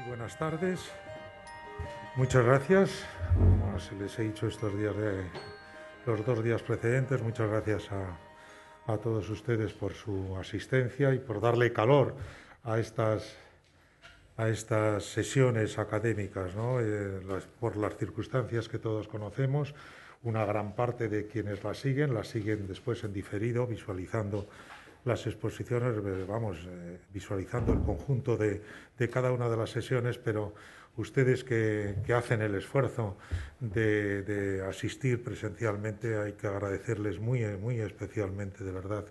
Buenas tardes, muchas gracias. Como se les he dicho estos días, los 2 días precedentes, muchas gracias a todos ustedes por su asistencia y por darle calor a estas sesiones académicas, ¿no? Por las circunstancias que todos conocemos. Una gran parte de quienes las siguen después en diferido, visualizando las exposiciones, visualizando el conjunto de cada una de las sesiones, pero ustedes que hacen el esfuerzo de asistir presencialmente, hay que agradecerles muy especialmente, de verdad,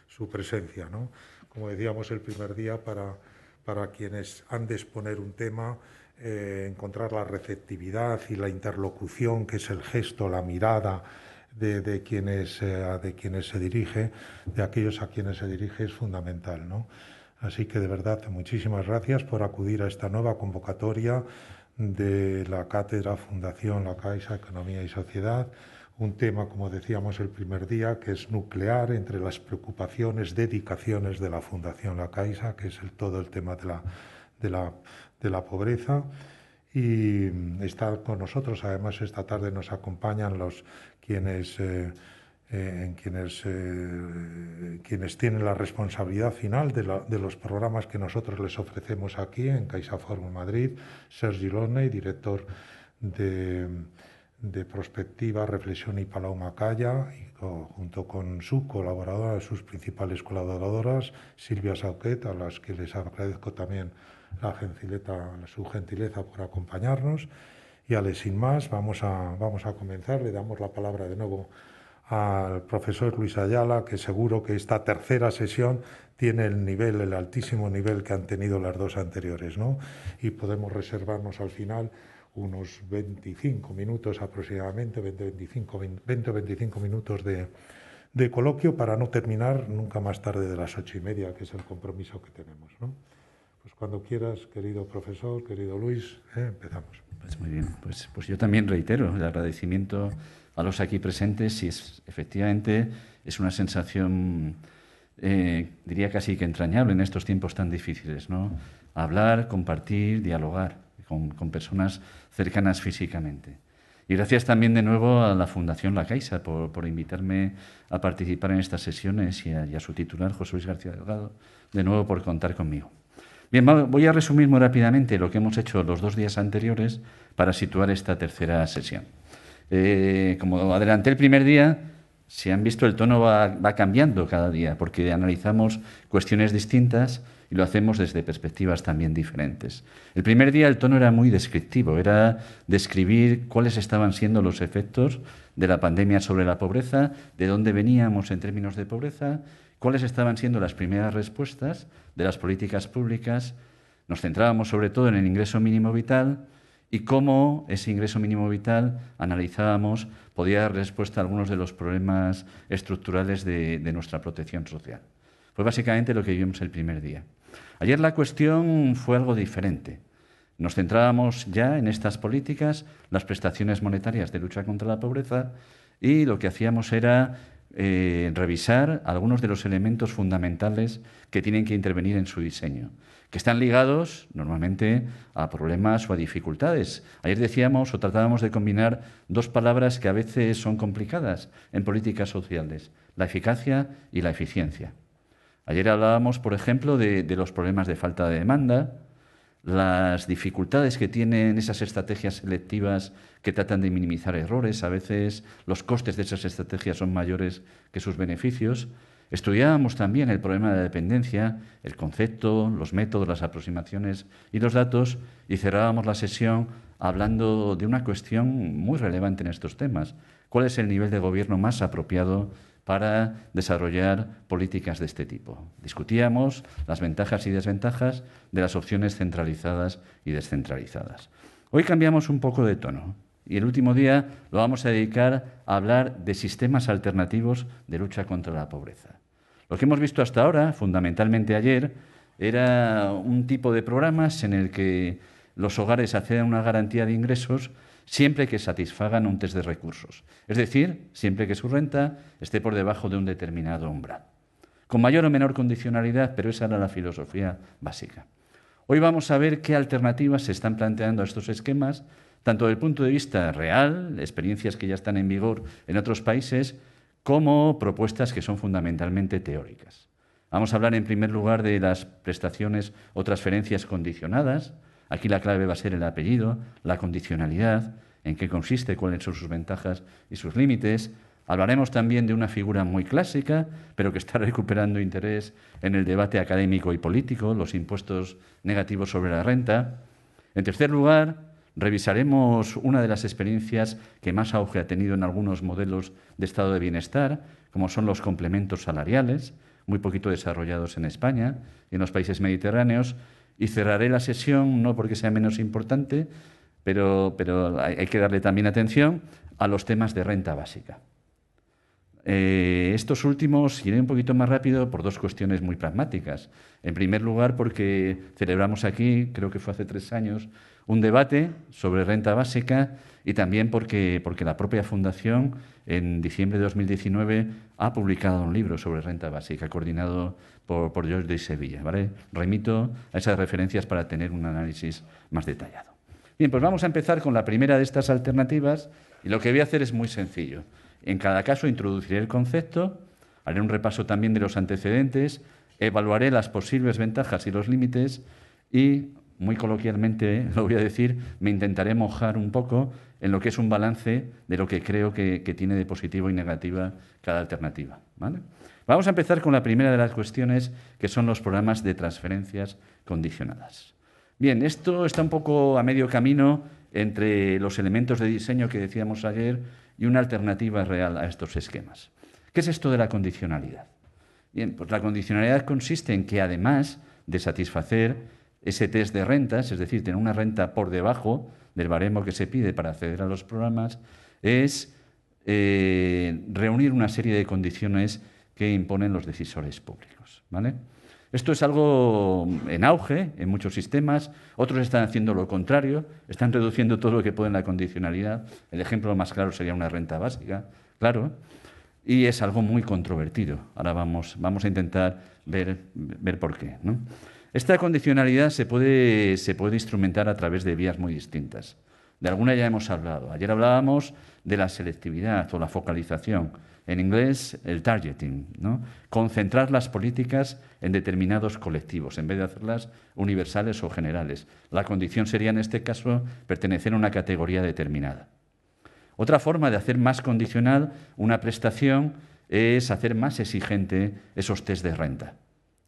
su presencia, ¿no? Como decíamos el primer día, para quienes han de exponer un tema, encontrar la receptividad y la interlocución, que es el gesto, la mirada de quienes se dirige, de aquellos a quienes se dirige, es fundamental, ¿no? Así que, de verdad, muchísimas gracias por acudir a esta nueva convocatoria de la Cátedra Fundación La Caixa, Economía y Sociedad. Un tema, como decíamos el primer día, que es nuclear entre las preocupaciones, dedicaciones de la Fundación La Caixa, que es todo el tema de la pobreza. Y está con nosotros, además, esta tarde nos acompañan quienes tienen la responsabilidad final de los programas que nosotros les ofrecemos aquí en CaixaForum Madrid. Sergi Loney, director de Prospectiva, Reflexión y Palau Macaya, junto con su colaboradora, sus principales colaboradoras, Silvia Sauquet, a las que les agradezco también su gentileza por acompañarnos. Y sin más, vamos a comenzar. Le damos la palabra de nuevo al profesor Luis Ayala, que seguro que esta tercera sesión tiene el altísimo nivel que han tenido las 2 anteriores, ¿no? Y podemos reservarnos al final unos 25 minutos aproximadamente, 20 o 25 minutos de coloquio, para no terminar nunca más tarde de las 8:30, que es el compromiso que tenemos, ¿no? Pues cuando quieras, querido profesor, querido Luis, empezamos. Pues muy bien, pues yo también reitero el agradecimiento a los aquí presentes, y efectivamente es una sensación, diría casi que entrañable en estos tiempos tan difíciles, ¿no? Hablar, compartir, dialogar con personas cercanas físicamente. Y gracias también de nuevo a la Fundación La Caixa por invitarme a participar en estas sesiones, y a su titular, José Luis García Delgado, de nuevo por contar conmigo. Bien, voy a resumir muy rápidamente lo que hemos hecho los 2 días anteriores para situar esta tercera sesión. Como adelanté el primer día, si han visto, el tono va cambiando cada día, porque analizamos cuestiones distintas y lo hacemos desde perspectivas también diferentes. El primer día el tono era muy descriptivo, era describir cuáles estaban siendo los efectos de la pandemia sobre la pobreza, de dónde veníamos en términos de pobreza, cuáles estaban siendo las primeras respuestas de las políticas públicas. Nos centrábamos sobre todo en el ingreso mínimo vital y cómo ese ingreso mínimo vital analizábamos podía dar respuesta a algunos de los problemas estructurales de nuestra protección social. Fue básicamente lo que vimos el primer día. Ayer la cuestión fue algo diferente. Nos centrábamos ya en estas políticas, las prestaciones monetarias de lucha contra la pobreza, y lo que hacíamos era revisar algunos de los elementos fundamentales que tienen que intervenir en su diseño, que están ligados normalmente a problemas o a dificultades. Ayer decíamos o tratábamos de combinar 2 palabras que a veces son complicadas en políticas sociales: la eficacia y la eficiencia. Ayer hablábamos, por ejemplo, de los problemas de falta de demanda, las dificultades que tienen esas estrategias selectivas que tratan de minimizar errores. A veces los costes de esas estrategias son mayores que sus beneficios. Estudiábamos también el problema de la dependencia, el concepto, los métodos, las aproximaciones y los datos, y cerrábamos la sesión hablando de una cuestión muy relevante en estos temas: ¿cuál es el nivel de gobierno más apropiado para desarrollar políticas de este tipo? Discutíamos las ventajas y desventajas de las opciones centralizadas y descentralizadas. Hoy cambiamos un poco de tono, y el último día lo vamos a dedicar a hablar de sistemas alternativos de lucha contra la pobreza. Lo que hemos visto hasta ahora, fundamentalmente ayer, era un tipo de programas en el que los hogares accedan a una garantía de ingresos siempre que satisfagan un test de recursos, es decir, siempre que su renta esté por debajo de un determinado umbral. Con mayor o menor condicionalidad, pero esa era la filosofía básica. Hoy vamos a ver qué alternativas se están planteando a estos esquemas, tanto desde el punto de vista real, experiencias que ya están en vigor en otros países, como propuestas que son fundamentalmente teóricas. Vamos a hablar en primer lugar de las prestaciones o transferencias condicionadas. Aquí la clave va a ser el apellido, la condicionalidad, en qué consiste, cuáles son sus ventajas y sus límites. Hablaremos también de una figura muy clásica, pero que está recuperando interés en el debate académico y político, los impuestos negativos sobre la renta. En tercer lugar, revisaremos una de las experiencias que más auge ha tenido en algunos modelos de estado de bienestar, como son los complementos salariales, muy poquito desarrollados en España y en los países mediterráneos. Y cerraré la sesión, no porque sea menos importante, pero hay que darle también atención a los temas de renta básica. Estos últimos iré un poquito más rápido por dos cuestiones muy pragmáticas. En primer lugar, porque celebramos aquí, creo que fue hace 3 años, un debate sobre renta básica y también porque la propia Fundación en diciembre de 2019 ha publicado un libro sobre renta básica coordinado por Jordi de Sevilla, ¿vale? Remito a esas referencias para tener un análisis más detallado. Bien, pues vamos a empezar con la primera de estas alternativas y lo que voy a hacer es muy sencillo. En cada caso introduciré el concepto, haré un repaso también de los antecedentes, evaluaré las posibles ventajas y los límites y, muy coloquialmente lo voy a decir, me intentaré mojar un poco en lo que es un balance de lo que creo que tiene de positivo y negativa cada alternativa, ¿vale? Vamos a empezar con la primera de las cuestiones, que son los programas de transferencias condicionadas. Bien, esto está un poco a medio camino entre los elementos de diseño que decíamos ayer y una alternativa real a estos esquemas. ¿Qué es esto de la condicionalidad? Bien, pues la condicionalidad consiste en que además de satisfacer ese test de rentas, es decir, tener una renta por debajo del baremo que se pide para acceder a los programas, es reunir una serie de condiciones que imponen los decisores públicos, ¿vale? Esto es algo en auge en muchos sistemas, otros están haciendo lo contrario, están reduciendo todo lo que pueden la condicionalidad. El ejemplo más claro sería una renta básica, claro, y es algo muy controvertido. Ahora vamos a intentar ver por qué, ¿no? Esta condicionalidad se puede instrumentar a través de vías muy distintas. De alguna ya hemos hablado. Ayer hablábamos de la selectividad o la focalización. En inglés, el targeting, ¿no? Concentrar las políticas en determinados colectivos, en vez de hacerlas universales o generales. La condición sería, en este caso, pertenecer a una categoría determinada. Otra forma de hacer más condicional una prestación es hacer más exigente esos test de renta.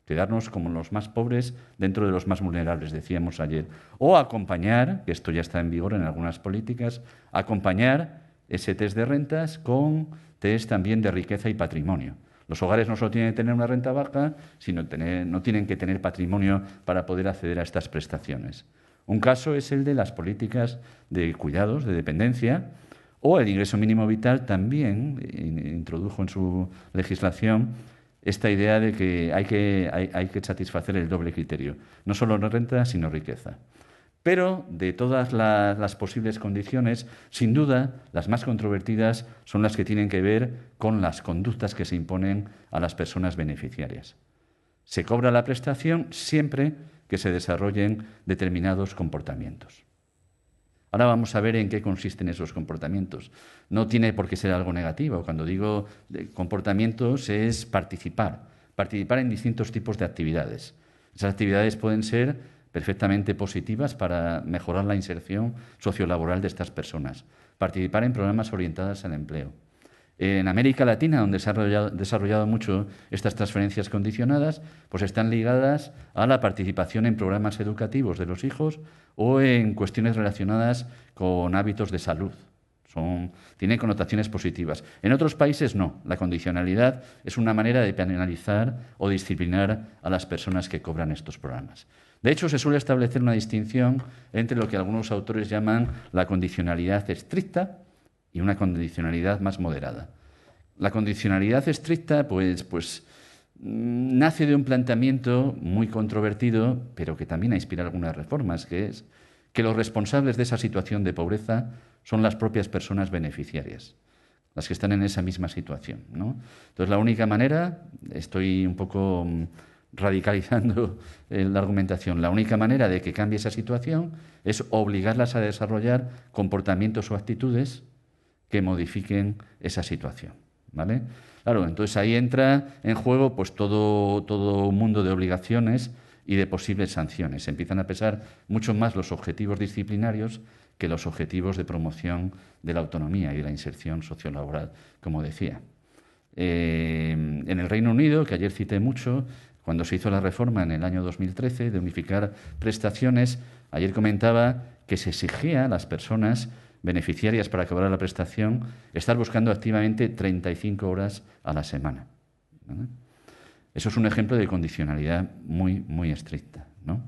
Quedarnos como los más pobres dentro de los más vulnerables, decíamos ayer. O acompañar, que esto ya está en vigor en algunas políticas, acompañar ese test de rentas con test también de riqueza y patrimonio. Los hogares no solo tienen que tener una renta baja, sino no tienen que tener patrimonio para poder acceder a estas prestaciones. Un caso es el de las políticas de cuidados, de dependencia, o el ingreso mínimo vital también introdujo en su legislación esta idea de que hay que satisfacer el doble criterio, no solo renta, sino riqueza. Pero de todas las posibles condiciones, sin duda, las más controvertidas son las que tienen que ver con las conductas que se imponen a las personas beneficiarias. Se cobra la prestación siempre que se desarrollen determinados comportamientos. Ahora vamos a ver en qué consisten esos comportamientos. No tiene por qué ser algo negativo. Cuando digo comportamientos es participar en distintos tipos de actividades. Esas actividades pueden ser perfectamente positivas para mejorar la inserción sociolaboral de estas personas. Participar en programas orientados al empleo. En América Latina, donde se ha desarrollado mucho estas transferencias condicionadas, pues están ligadas a la participación en programas educativos de los hijos o en cuestiones relacionadas con hábitos de salud. Tienen connotaciones positivas. En otros países no. La condicionalidad es una manera de penalizar o disciplinar a las personas que cobran estos programas. De hecho, se suele establecer una distinción entre lo que algunos autores llaman la condicionalidad estricta y una condicionalidad más moderada. La condicionalidad estricta, pues nace de un planteamiento muy controvertido, pero que también inspira algunas reformas, que es que los responsables de esa situación de pobreza son las propias personas beneficiarias, las que están en esa misma situación, ¿no? Entonces, la única manera, estoy un poco radicalizando la argumentación, la única manera de que cambie esa situación es obligarlas a desarrollar comportamientos o actitudes que modifiquen esa situación, ¿vale? Claro, entonces ahí entra en juego pues todo un mundo de obligaciones y de posibles sanciones. Empiezan a pesar mucho más los objetivos disciplinarios que los objetivos de promoción de la autonomía y de la inserción sociolaboral, como decía. En el Reino Unido, que ayer cité mucho, cuando se hizo la reforma en el año 2013 de unificar prestaciones, ayer comentaba que se exigía a las personas beneficiarias para cobrar la prestación estar buscando activamente 35 horas a la semana, ¿vale? Eso es un ejemplo de condicionalidad muy, muy estricta, ¿no?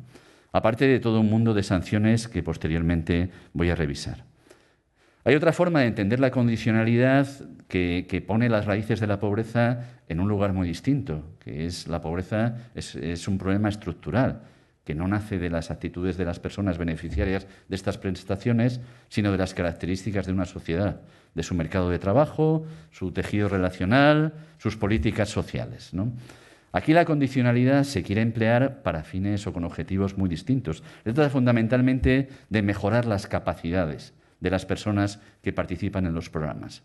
Aparte de todo un mundo de sanciones que posteriormente voy a revisar. Hay otra forma de entender la condicionalidad que pone las raíces de la pobreza en un lugar muy distinto, que es la pobreza es un problema estructural, que no nace de las actitudes de las personas beneficiarias de estas prestaciones, sino de las características de una sociedad, de su mercado de trabajo, su tejido relacional, sus políticas sociales, ¿no? Aquí la condicionalidad se quiere emplear para fines o con objetivos muy distintos. Se trata fundamentalmente de mejorar las capacidades de las personas que participan en los programas.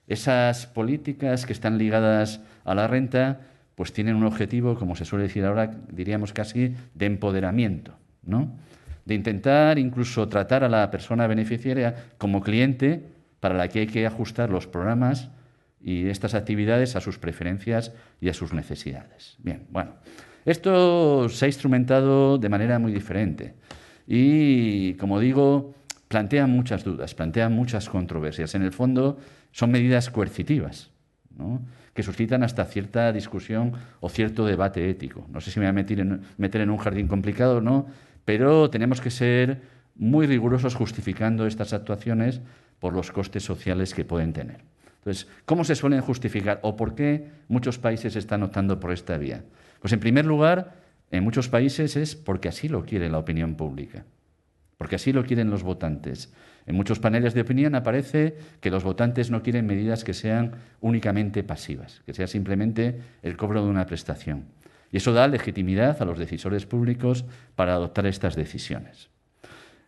Esas políticas que están ligadas a la renta pues tienen un objetivo, como se suele decir ahora, diríamos casi, de empoderamiento, ¿no? De intentar incluso tratar a la persona beneficiaria como cliente para la que hay que ajustar los programas y estas actividades a sus preferencias y a sus necesidades. Bien, bueno, esto se ha instrumentado de manera muy diferente y, como digo, plantea muchas dudas, plantea muchas controversias. En el fondo, son medidas coercitivas, ¿no?, que suscitan hasta cierta discusión o cierto debate ético. No sé si me voy a meter en un jardín complicado o no, pero tenemos que ser muy rigurosos justificando estas actuaciones por los costes sociales que pueden tener. Entonces, ¿cómo se suelen justificar o por qué muchos países están optando por esta vía? Pues, en primer lugar, en muchos países es porque así lo quiere la opinión pública, porque así lo quieren los votantes. En muchos paneles de opinión aparece que los votantes no quieren medidas que sean únicamente pasivas, que sea simplemente el cobro de una prestación. Y eso da legitimidad a los decisores públicos para adoptar estas decisiones.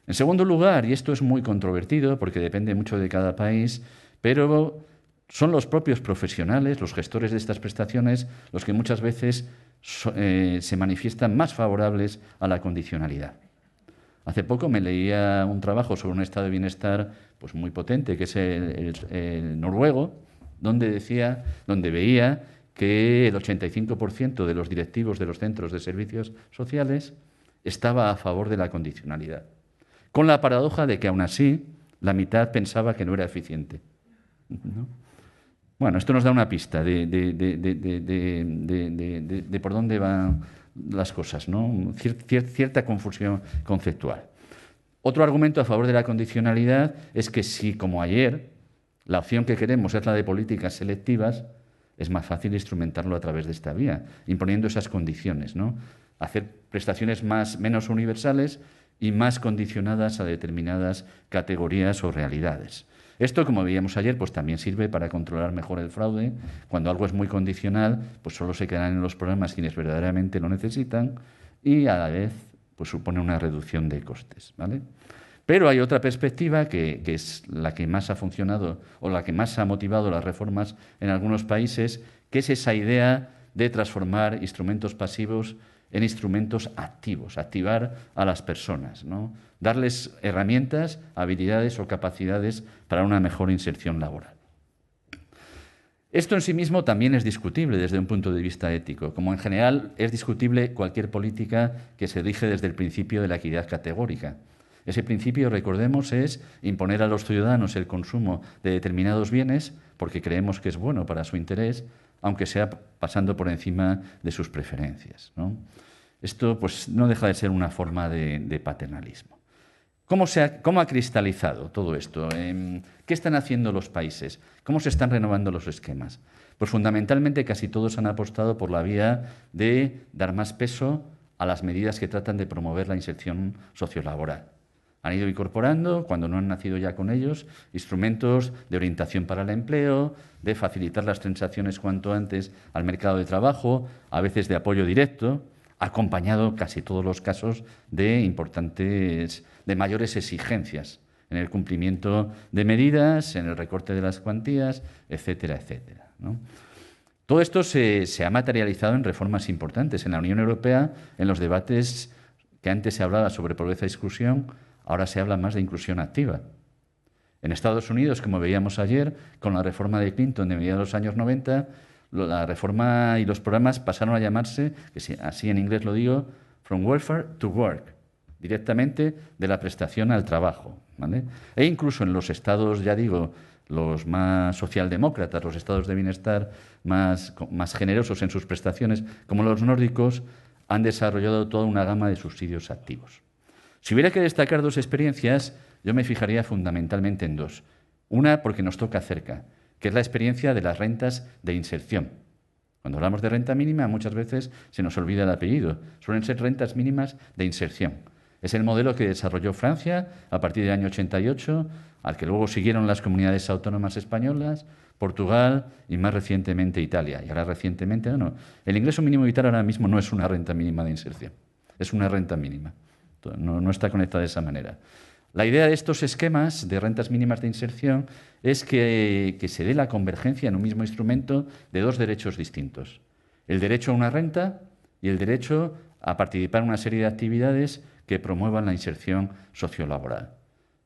En segundo lugar, y esto es muy controvertido porque depende mucho de cada país, pero son los propios profesionales, los gestores de estas prestaciones, los que muchas veces se manifiestan más favorables a la condicionalidad. Hace poco me leía un trabajo sobre un estado de bienestar pues muy potente, que es el noruego, donde veía que el 85% de los directivos de los centros de servicios sociales estaba a favor de la condicionalidad, con la paradoja de que aún así la mitad pensaba que no era eficiente, ¿no? Bueno, esto nos da una pista de por dónde van las cosas, ¿no? Cierta confusión conceptual. Otro argumento a favor de la condicionalidad es que si, como ayer, la opción que queremos es la de políticas selectivas, es más fácil instrumentarlo a través de esta vía, imponiendo esas condiciones, ¿no? Hacer prestaciones menos universales y más condicionadas a determinadas categorías o realidades. Esto, como veíamos ayer, pues también sirve para controlar mejor el fraude. Cuando algo es muy condicional, pues solo se quedan en los programas quienes verdaderamente lo necesitan y a la vez pues supone una reducción de costes, ¿vale? Pero hay otra perspectiva que es la que más ha funcionado o la que más ha motivado las reformas en algunos países, que es esa idea de transformar instrumentos pasivos en instrumentos activos, activar a las personas, ¿no? Darles herramientas, habilidades o capacidades para una mejor inserción laboral. Esto en sí mismo también es discutible desde un punto de vista ético, como en general es discutible cualquier política que se rige desde el principio de la equidad categórica. Ese principio, recordemos, es imponer a los ciudadanos el consumo de determinados bienes porque creemos que es bueno para su interés, aunque sea pasando por encima de sus preferencias, ¿no? Esto pues, no deja de ser una forma de paternalismo. ¿Cómo ha cristalizado todo esto? ¿Qué están haciendo los países? ¿Cómo se están renovando los esquemas? Pues fundamentalmente casi todos han apostado por la vía de dar más peso a las medidas que tratan de promover la inserción sociolaboral. Han ido incorporando, cuando no han nacido ya con ellos, instrumentos de orientación para el empleo, de facilitar las transacciones cuanto antes al mercado de trabajo, a veces de apoyo directo, acompañado casi todos los casos de mayores exigencias en el cumplimiento de medidas, en el recorte de las cuantías, etcétera, etcétera, ¿no? Todo esto se ha materializado en reformas importantes. En la Unión Europea, en los debates que antes se hablaba sobre pobreza y exclusión, ahora se habla más de inclusión activa. En Estados Unidos, como veíamos ayer, con la reforma de Clinton de mediados de los años 90, la reforma y los programas pasaron a llamarse, así en inglés lo digo, From Welfare to Work, directamente de la prestación al trabajo, ¿vale? E incluso en los estados, ya digo, los más socialdemócratas, los estados de bienestar más generosos en sus prestaciones, como los nórdicos, han desarrollado toda una gama de subsidios activos. Si hubiera que destacar dos experiencias, yo me fijaría fundamentalmente en dos. Una, porque nos toca cerca, que es la experiencia de las rentas de inserción. Cuando hablamos de renta mínima, muchas veces se nos olvida el apellido. Suelen ser rentas mínimas de inserción. Es el modelo que desarrolló Francia a partir del año 88, al que luego siguieron las comunidades autónomas españolas, Portugal y más recientemente Italia. Y ahora recientemente, no. El ingreso mínimo vital ahora mismo no es una renta mínima de inserción, es una renta mínima. No está conectada de esa manera. La idea de estos esquemas de rentas mínimas de inserción es que se dé la convergencia en un mismo instrumento de dos derechos distintos. El derecho a una renta y el derecho a participar en una serie de actividades que promuevan la inserción sociolaboral.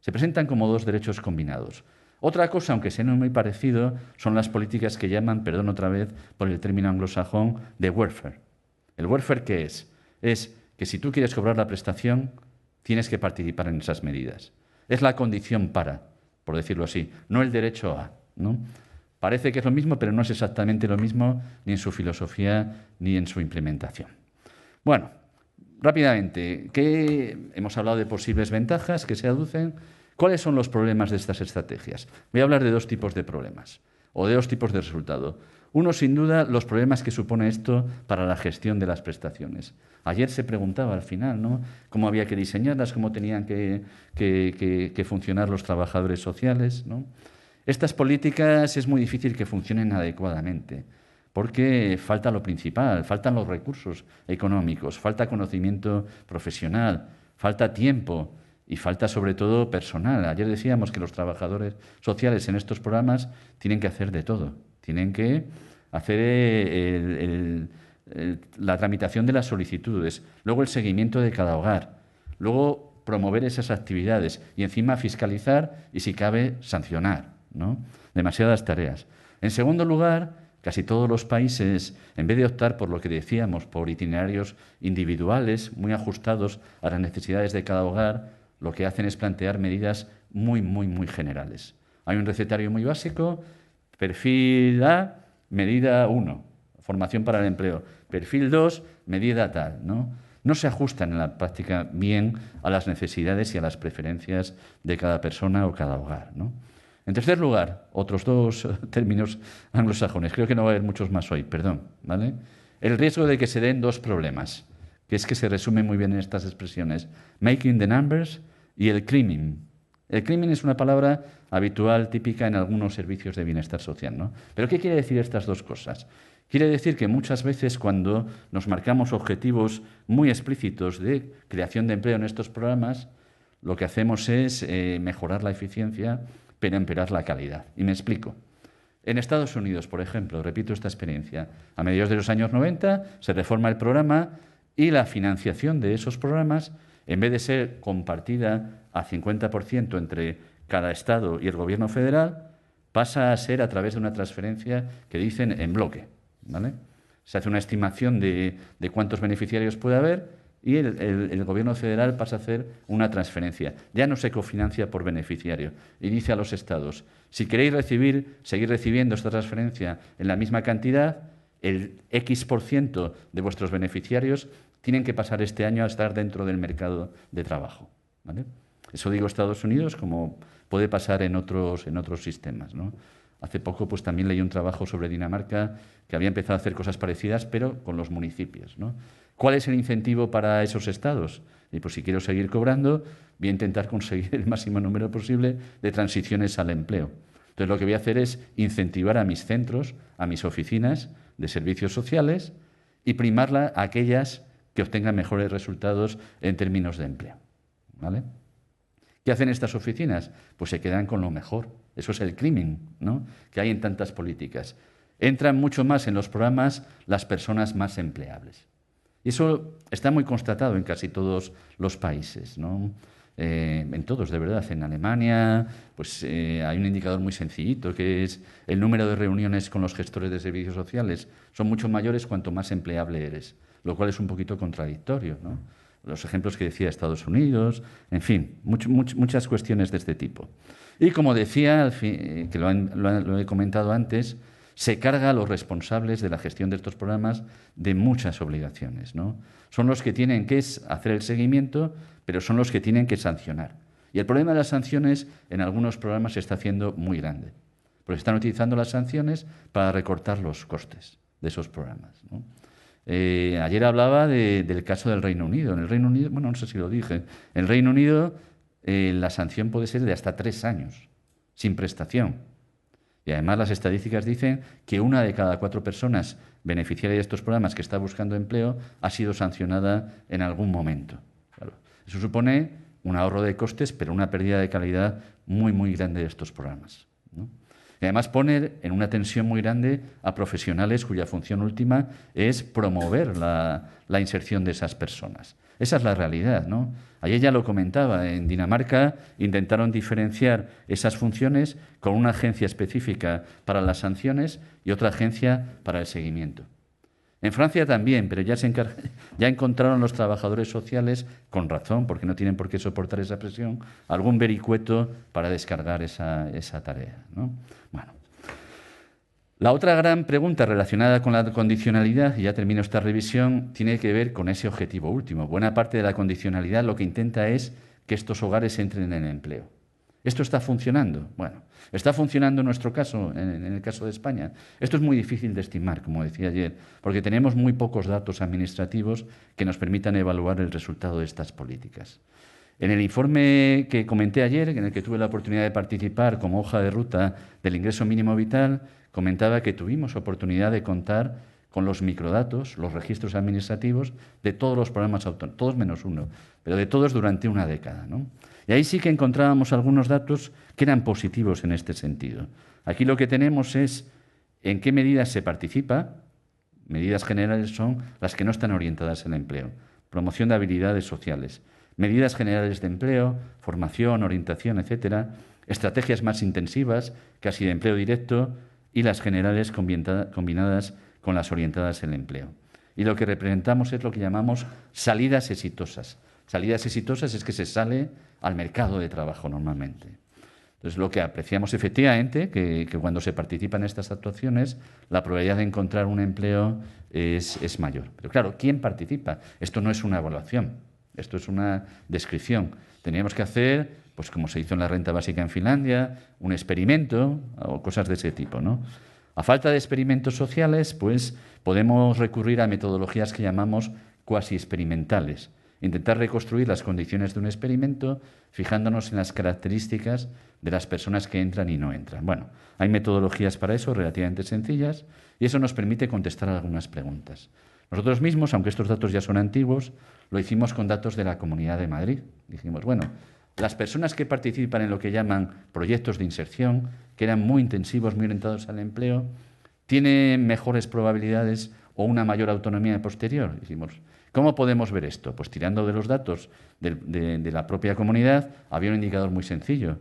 Se presentan como dos derechos combinados. Otra cosa, aunque sea muy parecido, son las políticas que llaman, perdón otra vez por el término anglosajón, de welfare. ¿El welfare qué es? Es que si tú quieres cobrar la prestación, tienes que participar en esas medidas. Es la condición para, por decirlo así, no el derecho a, ¿no? Parece que es lo mismo, pero no es exactamente lo mismo ni en su filosofía ni en su implementación. Bueno, rápidamente, hemos hablado de posibles ventajas que se aducen. ¿Cuáles son los problemas de estas estrategias? Voy a hablar de dos tipos de problemas o de dos tipos de resultado. Uno, sin duda, los problemas que supone esto para la gestión de las prestaciones. Ayer se preguntaba al final, ¿no?, cómo había que diseñarlas, cómo tenían que funcionar los trabajadores sociales, ¿no? Estas políticas es muy difícil que funcionen adecuadamente, porque falta lo principal, faltan los recursos económicos, falta conocimiento profesional, falta tiempo y falta sobre todo personal. Ayer decíamos que los trabajadores sociales en estos programas tienen que hacer de todo. Tienen que hacer la tramitación de las solicitudes, luego el seguimiento de cada hogar, luego promover esas actividades y encima fiscalizar y, si cabe, sancionar, ¿no? Demasiadas tareas. En segundo lugar, casi todos los países, en vez de optar por lo que decíamos, por itinerarios individuales muy ajustados a las necesidades de cada hogar, lo que hacen es plantear medidas muy generales. Hay un recetario muy básico. Perfil A, medida 1, formación para el empleo. Perfil 2, medida tal, ¿no? No se ajustan en la práctica bien a las necesidades y a las preferencias de cada persona o cada hogar, ¿no? En tercer lugar, otros dos términos anglosajones, creo que no va a haber muchos más hoy, perdón, ¿vale? El riesgo de que se den dos problemas, que es que se resumen muy bien en estas expresiones: making the numbers y el creaming. El crimen es una palabra habitual, típica en algunos servicios de bienestar social, ¿no? ¿Pero qué quiere decir estas dos cosas? Quiere decir que muchas veces cuando nos marcamos objetivos muy explícitos de creación de empleo en estos programas, lo que hacemos es mejorar la eficiencia, pero empeorar la calidad. Y me explico. En Estados Unidos, por ejemplo, repito esta experiencia, a mediados de los años 90 se reforma el programa y la financiación de esos programas, en vez de ser compartida a 50% entre cada Estado y el Gobierno federal, pasa a ser a través de una transferencia que dicen en bloque, ¿vale? Se hace una estimación de cuántos beneficiarios puede haber y el Gobierno federal pasa a hacer una transferencia. Ya no se cofinancia por beneficiario y dice a los Estados: si queréis seguir recibiendo esta transferencia en la misma cantidad, el X% de vuestros beneficiarios tienen que pasar este año a estar dentro del mercado de trabajo, ¿vale? Eso digo Estados Unidos, como puede pasar en otros sistemas, ¿no? Hace poco pues también leí un trabajo sobre Dinamarca que había empezado a hacer cosas parecidas, pero con los municipios, ¿no? ¿Cuál es el incentivo para esos estados? Y pues si quiero seguir cobrando, voy a intentar conseguir el máximo número posible de transiciones al empleo. Entonces lo que voy a hacer es incentivar a mis centros, a mis oficinas de servicios sociales y primarla a aquellas que obtengan mejores resultados en términos de empleo, ¿vale? ¿Qué hacen estas oficinas? Pues se quedan con lo mejor. Eso es el crimen, ¿no?, que hay en tantas políticas. Entran mucho más en los programas las personas más empleables. Y eso está muy constatado en casi todos los países, ¿no? En todos, de verdad. En Alemania pues, hay un indicador muy sencillito, que es el número de reuniones con los gestores de servicios sociales. Son mucho mayores cuanto más empleable eres, lo cual es un poquito contradictorio, ¿no? Los ejemplos que decía Estados Unidos, en fin, muchas cuestiones de este tipo. Y como decía, que lo he comentado antes, se carga a los responsables de la gestión de estos programas de muchas obligaciones, ¿no? Son los que tienen que hacer el seguimiento, pero son los que tienen que sancionar. Y el problema de las sanciones en algunos programas se está haciendo muy grande, porque están utilizando las sanciones para recortar los costes de esos programas, ¿no? Ayer hablaba del caso del Reino Unido. En el Reino Unido, bueno, no sé si lo dije, en el Reino Unido la sanción puede ser de hasta 3 años, sin prestación. Y además las estadísticas dicen que 1 de cada 4 personas beneficiarias de estos programas que está buscando empleo ha sido sancionada en algún momento. Claro, eso supone un ahorro de costes, pero una pérdida de calidad muy, muy grande de estos programas, ¿no? Y además poner en una tensión muy grande a profesionales cuya función última es promover la inserción de esas personas. Esa es la realidad, ¿no? Ayer ya lo comentaba, en Dinamarca intentaron diferenciar esas funciones con una agencia específica para las sanciones y otra agencia para el seguimiento. En Francia también, pero ya encontraron los trabajadores sociales, con razón, porque no tienen por qué soportar esa presión, algún vericueto para descargar esa tarea, ¿no? Bueno. La otra gran pregunta relacionada con la condicionalidad, y ya termino esta revisión, tiene que ver con ese objetivo último. Buena parte de la condicionalidad lo que intenta es que estos hogares entren en el empleo. ¿Esto está funcionando? Bueno, está funcionando en nuestro caso, en el caso de España. Esto es muy difícil de estimar, como decía ayer, porque tenemos muy pocos datos administrativos que nos permitan evaluar el resultado de estas políticas. En el informe que comenté ayer, en el que tuve la oportunidad de participar como hoja de ruta del ingreso mínimo vital, comentaba que tuvimos oportunidad de contar con los microdatos, los registros administrativos de todos los programas autónomos, todos menos uno, pero de todos durante una década, ¿no? Y ahí sí que encontrábamos algunos datos que eran positivos en este sentido. Aquí lo que tenemos es en qué medidas se participa. Medidas generales son las que no están orientadas al empleo. Promoción de habilidades sociales. Medidas generales de empleo, formación, orientación, etcétera. Estrategias más intensivas, casi de empleo directo, y las generales combinadas con las orientadas al empleo. Y lo que representamos es lo que llamamos salidas exitosas. Salidas exitosas es que se sale al mercado de trabajo normalmente. Entonces, lo que apreciamos efectivamente, que cuando se participa en estas actuaciones, la probabilidad de encontrar un empleo es mayor. Pero claro, ¿quién participa? Esto no es una evaluación, esto es una descripción. Teníamos que hacer, pues como se hizo en la renta básica en Finlandia, un experimento o cosas de ese tipo, ¿no? A falta de experimentos sociales, pues podemos recurrir a metodologías que llamamos cuasi experimentales. Intentar reconstruir las condiciones de un experimento fijándonos en las características de las personas que entran y no entran. Bueno, hay metodologías para eso relativamente sencillas y eso nos permite contestar algunas preguntas. Nosotros mismos, aunque estos datos ya son antiguos, lo hicimos con datos de la Comunidad de Madrid. Dijimos, bueno, las personas que participan en lo que llaman proyectos de inserción, que eran muy intensivos, muy orientados al empleo, ¿tienen mejores probabilidades o una mayor autonomía posterior? Dijimos, ¿cómo podemos ver esto? Pues tirando de los datos de la propia comunidad, había un indicador muy sencillo.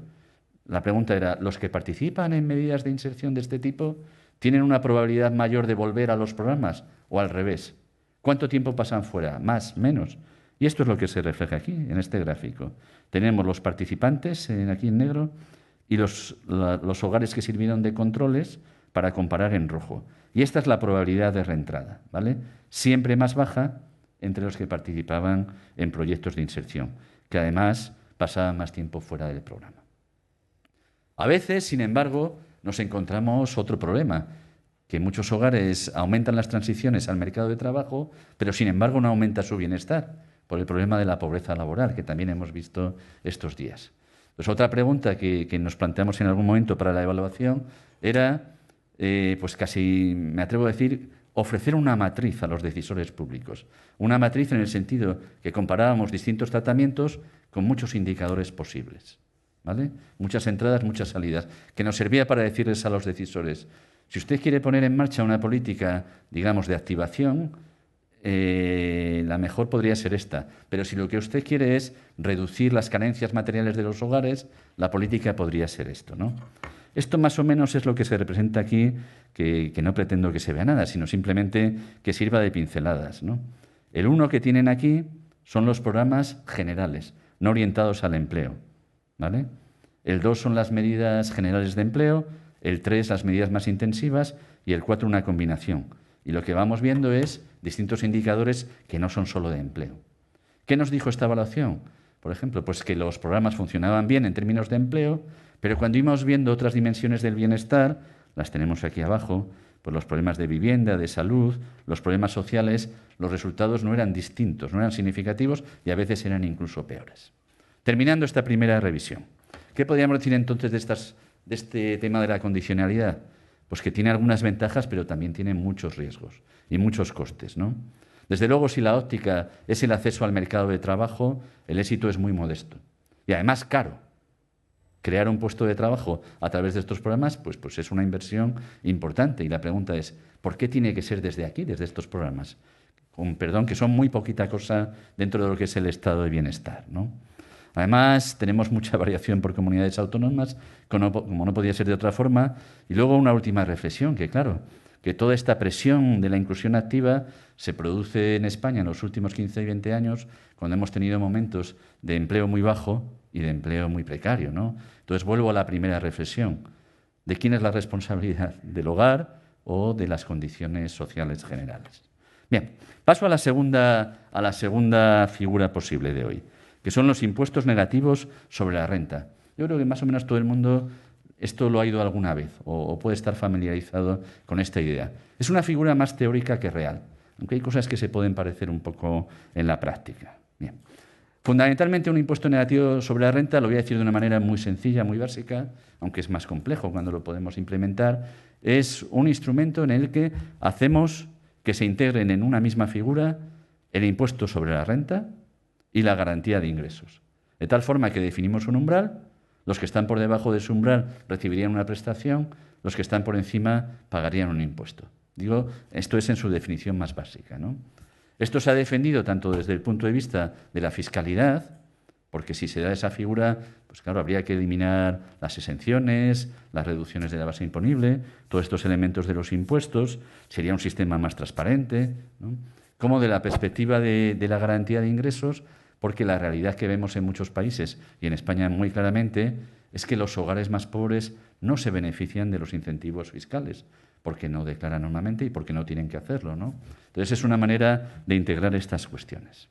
La pregunta era, ¿los que participan en medidas de inserción de este tipo tienen una probabilidad mayor de volver a los programas o al revés? ¿Cuánto tiempo pasan fuera? ¿Más? ¿Menos? Y esto es lo que se refleja aquí, en este gráfico. Tenemos los participantes, aquí en negro, y los hogares que sirvieron de controles para comparar en rojo. Y esta es la probabilidad de reentrada, ¿vale? Siempre más baja entre los que participaban en proyectos de inserción, que además pasaban más tiempo fuera del programa. A veces, sin embargo, nos encontramos otro problema, que muchos hogares aumentan las transiciones al mercado de trabajo, pero sin embargo no aumenta su bienestar, por el problema de la pobreza laboral, que también hemos visto estos días. Pues otra pregunta que nos planteamos en algún momento para la evaluación era, pues casi me atrevo a decir, ofrecer una matriz a los decisores públicos. Una matriz en el sentido que comparábamos distintos tratamientos con muchos indicadores posibles, ¿vale? Muchas entradas, muchas salidas, que nos servía para decirles a los decisores, si usted quiere poner en marcha una política, digamos, de activación, la mejor podría ser esta. Pero si lo que usted quiere es reducir las carencias materiales de los hogares, la política podría ser esto, ¿no? Esto más o menos es lo que se representa aquí, que no pretendo que se vea nada, sino simplemente que sirva de pinceladas, ¿no? El 1 que tienen aquí son los programas generales, no orientados al empleo, ¿vale? El 2 son las medidas generales de empleo, el 3 las medidas más intensivas y el 4 una combinación. Y lo que vamos viendo es distintos indicadores que no son solo de empleo. ¿Qué nos dijo esta evaluación? Por ejemplo, pues que los programas funcionaban bien en términos de empleo, pero cuando íbamos viendo otras dimensiones del bienestar, las tenemos aquí abajo, pues los problemas de vivienda, de salud, los problemas sociales, los resultados no eran distintos, no eran significativos y a veces eran incluso peores. Terminando esta primera revisión, ¿qué podríamos decir entonces de este tema de la condicionalidad? Pues que tiene algunas ventajas, pero también tiene muchos riesgos y muchos costes, ¿no? Desde luego, si la óptica es el acceso al mercado de trabajo, el éxito es muy modesto y además caro. Crear un puesto de trabajo a través de estos programas, pues es una inversión importante. Y la pregunta es, ¿por qué tiene que ser desde aquí, desde estos programas? Con perdón, que son muy poquita cosa dentro de lo que es el estado de bienestar, ¿no? Además, tenemos mucha variación por comunidades autónomas, como no podía ser de otra forma. Y luego una última reflexión, que claro, que toda esta presión de la inclusión activa se produce en España en los últimos 15 y 20 años, cuando hemos tenido momentos de empleo muy bajo y de empleo muy precario, ¿no? Entonces, vuelvo a la primera reflexión. ¿De quién es la responsabilidad? ¿Del hogar o de las condiciones sociales generales? Bien, paso a la segunda figura posible de hoy, que son los impuestos negativos sobre la renta. Yo creo que más o menos todo el mundo esto lo ha oído alguna vez o puede estar familiarizado con esta idea. Es una figura más teórica que real, aunque hay cosas que se pueden parecer un poco en la práctica. Bien. Fundamentalmente, un impuesto negativo sobre la renta, lo voy a decir de una manera muy sencilla, muy básica, aunque es más complejo cuando lo podemos implementar, es un instrumento en el que hacemos que se integren en una misma figura el impuesto sobre la renta y la garantía de ingresos. De tal forma que definimos un umbral, los que están por debajo de ese umbral recibirían una prestación, los que están por encima pagarían un impuesto. Digo, esto es en su definición más básica, ¿no? Esto se ha defendido tanto desde el punto de vista de la fiscalidad, porque si se da esa figura, pues claro, habría que eliminar las exenciones, las reducciones de la base imponible, todos estos elementos de los impuestos, sería un sistema más transparente, ¿no? Como de la perspectiva de la garantía de ingresos, porque la realidad que vemos en muchos países, y en España muy claramente, es que los hogares más pobres no se benefician de los incentivos fiscales, porque no declaran normalmente y porque no tienen que hacerlo, ¿no? Entonces, es una manera de integrar estas cuestiones.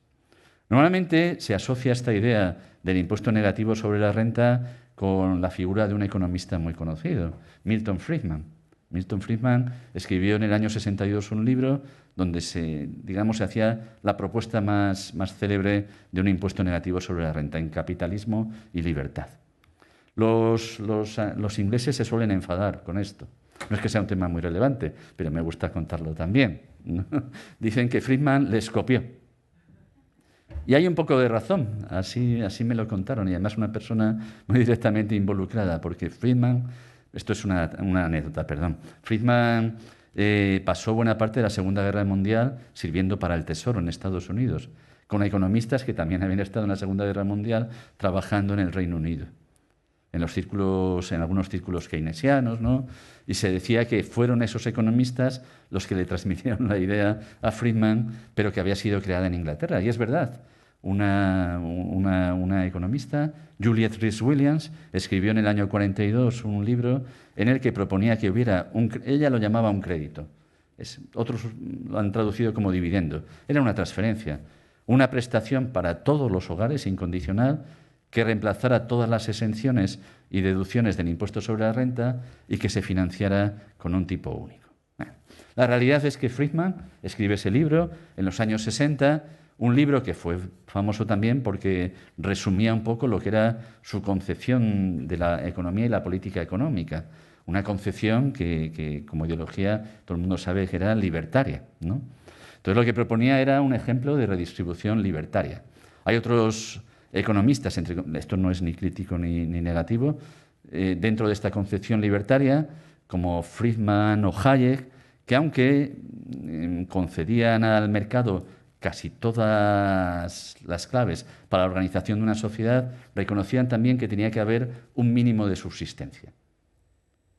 Normalmente se asocia esta idea del impuesto negativo sobre la renta con la figura de un economista muy conocido, Milton Friedman. Milton Friedman escribió en el año 62 un libro donde se hacía la propuesta más célebre de un impuesto negativo sobre la renta en Capitalismo y Libertad. Los ingleses se suelen enfadar con esto. No es que sea un tema muy relevante, pero me gusta contarlo también, ¿no? Dicen que Friedman les copió. Y hay un poco de razón, así me lo contaron, y además una persona muy directamente involucrada, porque Friedman, esto es una anécdota, perdón, Friedman pasó buena parte de la Segunda Guerra Mundial sirviendo para el Tesoro en Estados Unidos, con economistas que también habían estado en la Segunda Guerra Mundial trabajando en el Reino Unido, en algunos círculos keynesianos, ¿no? Y se decía que fueron esos economistas los que le transmitieron la idea a Friedman, pero que había sido creada en Inglaterra. Y es verdad, una economista, Juliet Rees-Williams, escribió en el año 42 un libro en el que proponía que hubiera ella lo llamaba un crédito, otros lo han traducido como dividendo, era una transferencia, una prestación para todos los hogares incondicional que reemplazara todas las exenciones y deducciones del impuesto sobre la renta y que se financiara con un tipo único. La realidad es que Friedman escribe ese libro en los años 60, un libro que fue famoso también porque resumía un poco lo que era su concepción de la economía y la política económica. Una concepción que como ideología todo el mundo sabe que era libertaria, ¿no? Entonces lo que proponía era un ejemplo de redistribución libertaria. Hay otros economistas, esto no es ni crítico ni negativo, dentro de esta concepción libertaria, como Friedman o Hayek, que aunque concedían al mercado casi todas las claves para la organización de una sociedad, reconocían también que tenía que haber un mínimo de subsistencia.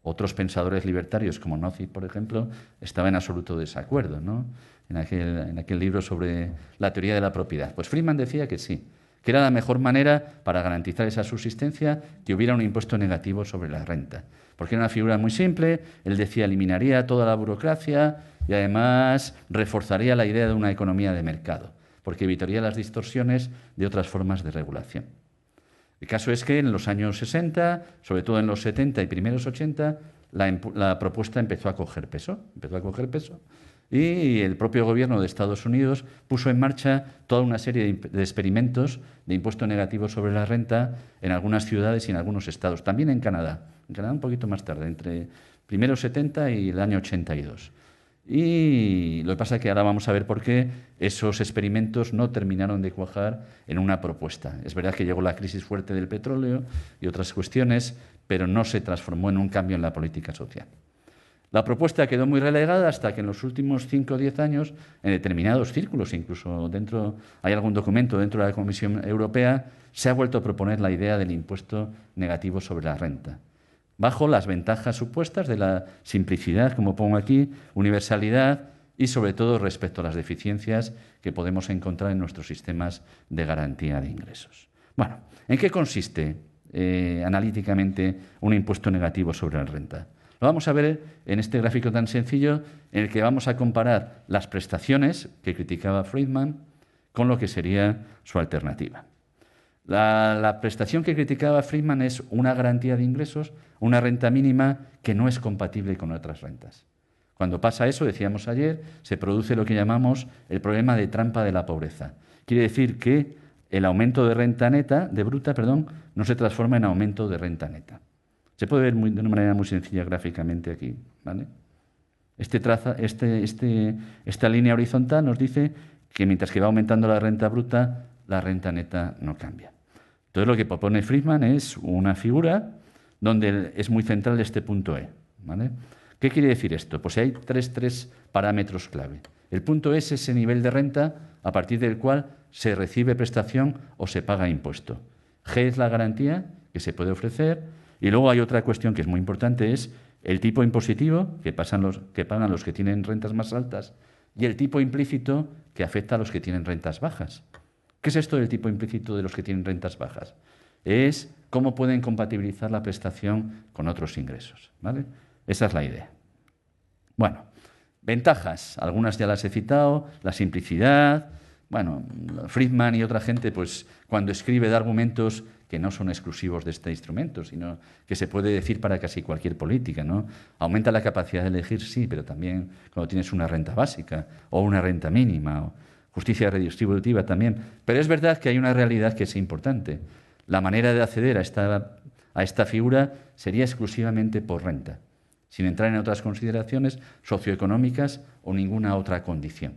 Otros pensadores libertarios, como Nozick, por ejemplo, estaban en absoluto desacuerdo, ¿no? En aquel libro sobre la teoría de la propiedad. Pues Friedman decía que sí, que era la mejor manera para garantizar esa subsistencia que hubiera un impuesto negativo sobre la renta. Porque era una figura muy simple, él decía eliminaría toda la burocracia y además reforzaría la idea de una economía de mercado, porque evitaría las distorsiones de otras formas de regulación. El caso es que en los años 60, sobre todo en los 70 y primeros 80, la propuesta empezó a coger peso, y el propio gobierno de Estados Unidos puso en marcha toda una serie de experimentos de impuesto negativo sobre la renta en algunas ciudades y en algunos estados, también en Canadá un poquito más tarde, entre primeros 70 y el año 82. Y lo que pasa es que ahora vamos a ver por qué esos experimentos no terminaron de cuajar en una propuesta. Es verdad que llegó la crisis fuerte del petróleo y otras cuestiones, pero no se transformó en un cambio en la política social. La propuesta quedó muy relegada hasta que en los últimos 5 o 10 años, en determinados círculos, incluso hay algún documento dentro de la Comisión Europea, se ha vuelto a proponer la idea del impuesto negativo sobre la renta, bajo las ventajas supuestas de la simplicidad, como pongo aquí, universalidad y, sobre todo, respecto a las deficiencias que podemos encontrar en nuestros sistemas de garantía de ingresos. Bueno, ¿en qué consiste analíticamente un impuesto negativo sobre la renta? Lo vamos a ver en este gráfico tan sencillo en el que vamos a comparar las prestaciones que criticaba Friedman con lo que sería su alternativa. La prestación que criticaba Friedman es una garantía de ingresos, una renta mínima que no es compatible con otras rentas. Cuando pasa eso, decíamos ayer, se produce lo que llamamos el problema de trampa de la pobreza. Quiere decir que el aumento de renta neta, no se transforma en aumento de renta neta. Se puede ver de una manera muy sencilla gráficamente aquí, ¿vale? Esta línea horizontal nos dice que mientras que va aumentando la renta bruta, la renta neta no cambia. Entonces lo que propone Friedman es una figura donde es muy central este punto E, ¿vale? ¿Qué quiere decir esto? Pues hay tres parámetros clave. El punto E es ese nivel de renta a partir del cual se recibe prestación o se paga impuesto. G es la garantía que se puede ofrecer. Y luego hay otra cuestión que es muy importante, es el tipo impositivo que pagan los que tienen rentas más altas y el tipo implícito que afecta a los que tienen rentas bajas. ¿Qué es esto del tipo implícito de los que tienen rentas bajas? Es cómo pueden compatibilizar la prestación con otros ingresos, ¿vale? Esa es la idea. Bueno, ventajas, algunas ya las he citado, la simplicidad. Bueno, Friedman y otra gente, pues cuando escribe da argumentos que no son exclusivos de este instrumento, sino que se puede decir para casi cualquier política, ¿no? Aumenta la capacidad de elegir, sí, pero también cuando tienes una renta básica o una renta mínima, o justicia redistributiva también. Pero es verdad que hay una realidad que es importante. La manera de acceder a esta figura sería exclusivamente por renta, sin entrar en otras consideraciones socioeconómicas o ninguna otra condición,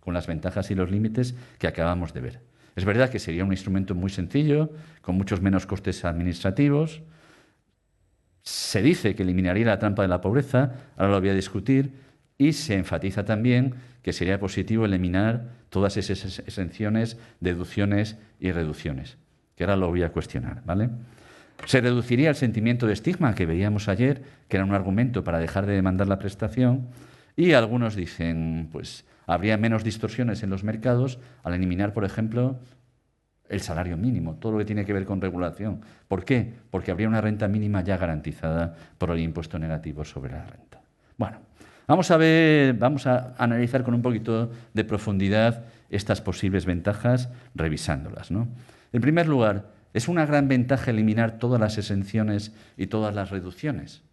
con las ventajas y los límites que acabamos de ver. Es verdad que sería un instrumento muy sencillo, con muchos menos costes administrativos. Se dice que eliminaría la trampa de la pobreza, ahora lo voy a discutir, y se enfatiza también que sería positivo eliminar todas esas exenciones, deducciones y reducciones, que ahora lo voy a cuestionar, ¿vale? Se reduciría el sentimiento de estigma que veíamos ayer, que era un argumento para dejar de demandar la prestación, y algunos dicen, pues habría menos distorsiones en los mercados al eliminar, por ejemplo, el salario mínimo, todo lo que tiene que ver con regulación. ¿Por qué? Porque habría una renta mínima ya garantizada por el impuesto negativo sobre la renta. Bueno, vamos a analizar con un poquito de profundidad estas posibles ventajas revisándolas, ¿no? En primer lugar, Es una gran ventaja eliminar todas las exenciones y todas las reducciones.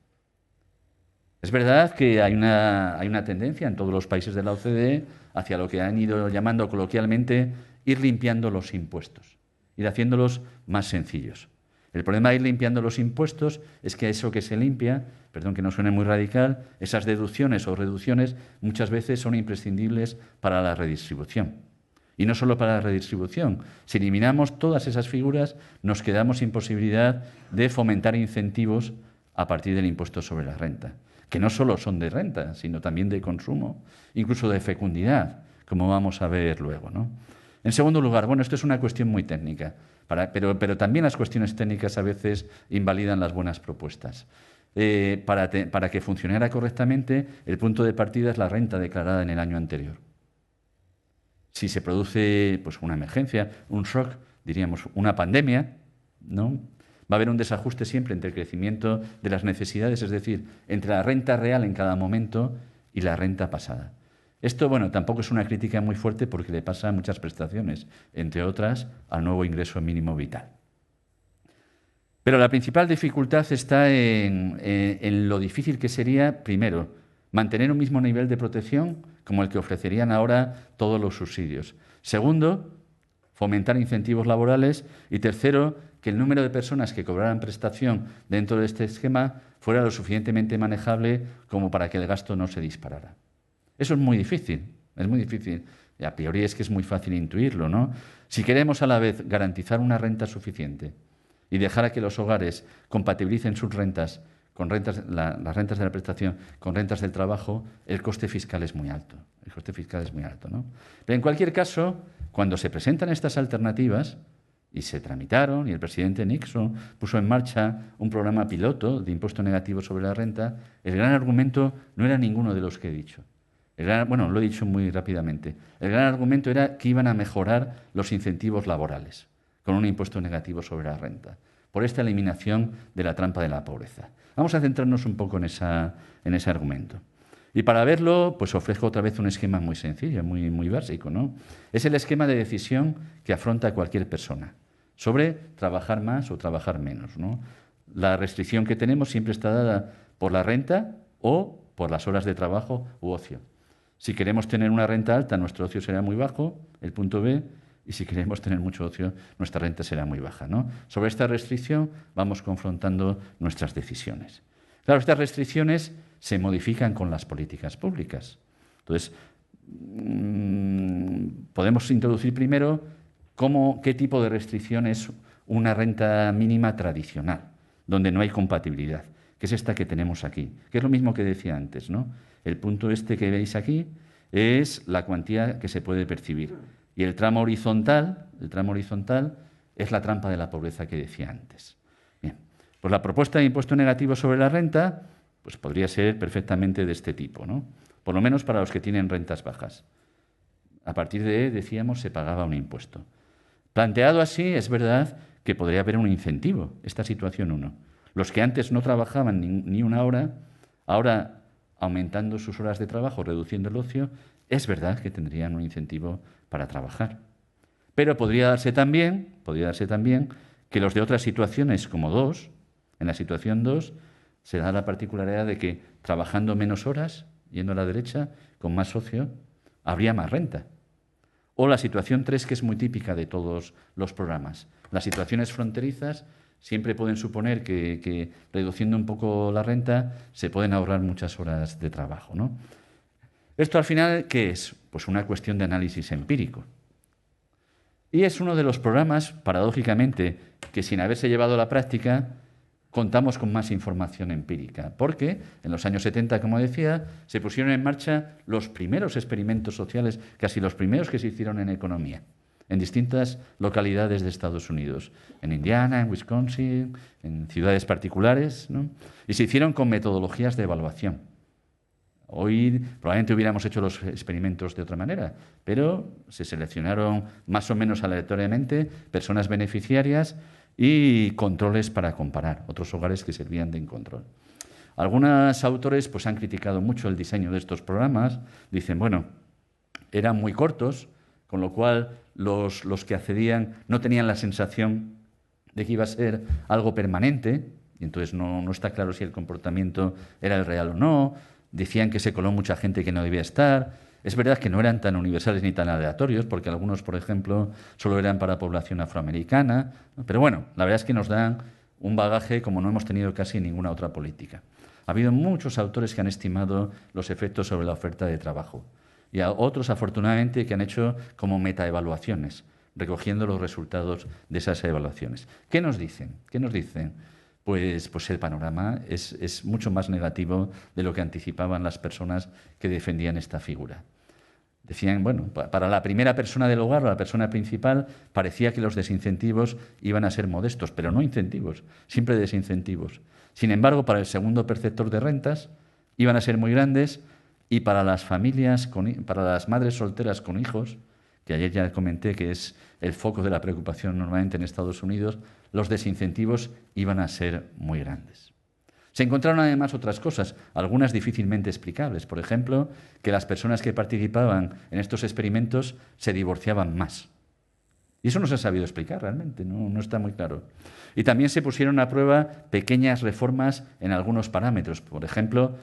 Es verdad que hay una tendencia en todos los países de la OCDE hacia lo que han ido llamando coloquialmente ir limpiando los impuestos, ir haciéndolos más sencillos. El problema de ir limpiando los impuestos es que eso que se limpia, perdón que no suene muy radical, esas deducciones o reducciones muchas veces son imprescindibles para la redistribución. Y no solo para la redistribución. Si eliminamos todas esas figuras, nos quedamos sin posibilidad de fomentar incentivos a partir del impuesto sobre la renta, que no solo son de renta, sino también de consumo, incluso de fecundidad, como vamos a ver luego, ¿no? En segundo lugar, bueno, esto es una cuestión muy técnica, pero también las cuestiones técnicas a veces invalidan las buenas propuestas. Para que funcionara correctamente, el punto de partida es la renta declarada en el año anterior. Si se produce pues, una emergencia, un shock, diríamos una pandemia, ¿no? Va a haber un desajuste siempre entre el crecimiento de las necesidades, es decir, entre la renta real en cada momento y la renta pasada. Esto, bueno, tampoco es una crítica muy fuerte porque le pasa a muchas prestaciones, entre otras al nuevo ingreso mínimo vital. Pero la principal dificultad está en lo difícil que sería, primero, mantener un mismo nivel de protección como el que ofrecerían ahora todos los subsidios. Segundo, fomentar incentivos laborales. Y tercero, que el número de personas que cobraran prestación dentro de este esquema fuera lo suficientemente manejable como para que el gasto no se disparara. Eso es muy difícil, es muy difícil. Y a priori es que es muy fácil intuirlo, ¿no? Si queremos a la vez garantizar una renta suficiente y dejar a que los hogares compatibilicen sus rentas con las rentas de la prestación con rentas del trabajo, el coste fiscal es muy alto. El coste fiscal es muy alto, ¿no? Pero en cualquier caso, cuando se presentan estas alternativas, y se tramitaron, y el presidente Nixon puso en marcha un programa piloto de impuesto negativo sobre la renta, el gran argumento no era ninguno de los que he dicho. Bueno, lo he dicho muy rápidamente. El gran argumento era que iban a mejorar los incentivos laborales con un impuesto negativo sobre la renta, por esta eliminación de la trampa de la pobreza. Vamos a centrarnos un poco en ese argumento. Y para verlo, pues ofrezco otra vez un esquema muy sencillo, muy básico, ¿no? Es el esquema de decisión que afronta cualquier persona sobre trabajar más o trabajar menos, ¿no? La restricción que tenemos siempre está dada por la renta o por las horas de trabajo u ocio. Si queremos tener una renta alta, nuestro ocio será muy bajo, el punto B, y si queremos tener mucho ocio, nuestra renta será muy baja, ¿no? Sobre esta restricción vamos confrontando nuestras decisiones. Claro, estas restricciones se modifican con las políticas públicas. Entonces, podemos introducir primero qué tipo de restricción es una renta mínima tradicional, donde no hay compatibilidad, que es esta que tenemos aquí, que es lo mismo que decía antes, ¿no? El punto este que veis aquí es la cuantía que se puede percibir. Y el tramo horizontal es la trampa de la pobreza que decía antes. Bien, pues la propuesta de impuesto negativo sobre la renta pues podría ser perfectamente de este tipo, ¿no? Por lo menos para los que tienen rentas bajas. A partir de, decíamos, se pagaba un impuesto. Planteado así, es verdad que podría haber un incentivo, esta situación 1. Los que antes no trabajaban ni una hora, ahora aumentando sus horas de trabajo, reduciendo el ocio, es verdad que tendrían un incentivo para trabajar. Pero podría darse también que los de otras situaciones como 2, en la situación 2, se da la particularidad de que trabajando menos horas, yendo a la derecha, con más ocio, habría más renta. O la situación 3, que es muy típica de todos los programas. Las situaciones fronterizas siempre pueden suponer que reduciendo un poco la renta se pueden ahorrar muchas horas de trabajo, ¿no? Esto al final, ¿qué es? Pues una cuestión de análisis empírico. Y es uno de los programas, paradójicamente, que sin haberse llevado a la práctica, contamos con más información empírica, porque en los años 70, como decía, se pusieron en marcha los primeros experimentos sociales, casi los primeros que se hicieron en economía, en distintas localidades de Estados Unidos, en Indiana, en Wisconsin, en ciudades particulares, ¿no? Y se hicieron con metodologías de evaluación. Hoy probablemente hubiéramos hecho los experimentos de otra manera, pero se seleccionaron más o menos aleatoriamente personas beneficiarias y controles para comparar, otros hogares que servían de control. Algunos autores pues, han criticado mucho el diseño de estos programas. Dicen, bueno, eran muy cortos, con lo cual los que accedían no tenían la sensación de que iba a ser algo permanente, y entonces no está claro si el comportamiento era el real o no. Decían que se coló mucha gente que no debía estar. Es verdad que no eran tan universales ni tan aleatorios, porque algunos, por ejemplo, solo eran para población afroamericana. Pero bueno, la verdad es que nos dan un bagaje como no hemos tenido casi ninguna otra política. Ha habido muchos autores que han estimado los efectos sobre la oferta de trabajo y a otros, afortunadamente, que han hecho como metaevaluaciones, recogiendo los resultados de esas evaluaciones. ¿Qué nos dicen? ¿Qué nos dicen? Pues el panorama es mucho más negativo de lo que anticipaban las personas que defendían esta figura. Decían, bueno, para la primera persona del hogar o la persona principal parecía que los desincentivos iban a ser modestos, pero no incentivos, siempre desincentivos. Sin embargo, para el segundo perceptor de rentas iban a ser muy grandes y para las familias, para las madres solteras con hijos, que ayer ya comenté que es el foco de la preocupación normalmente en Estados Unidos, los desincentivos iban a ser muy grandes. Se encontraron además otras cosas, algunas difícilmente explicables. Por ejemplo, que las personas que participaban en estos experimentos se divorciaban más. Y eso no se ha sabido explicar realmente, no está muy claro. Y también se pusieron a prueba pequeñas reformas en algunos parámetros. Por ejemplo,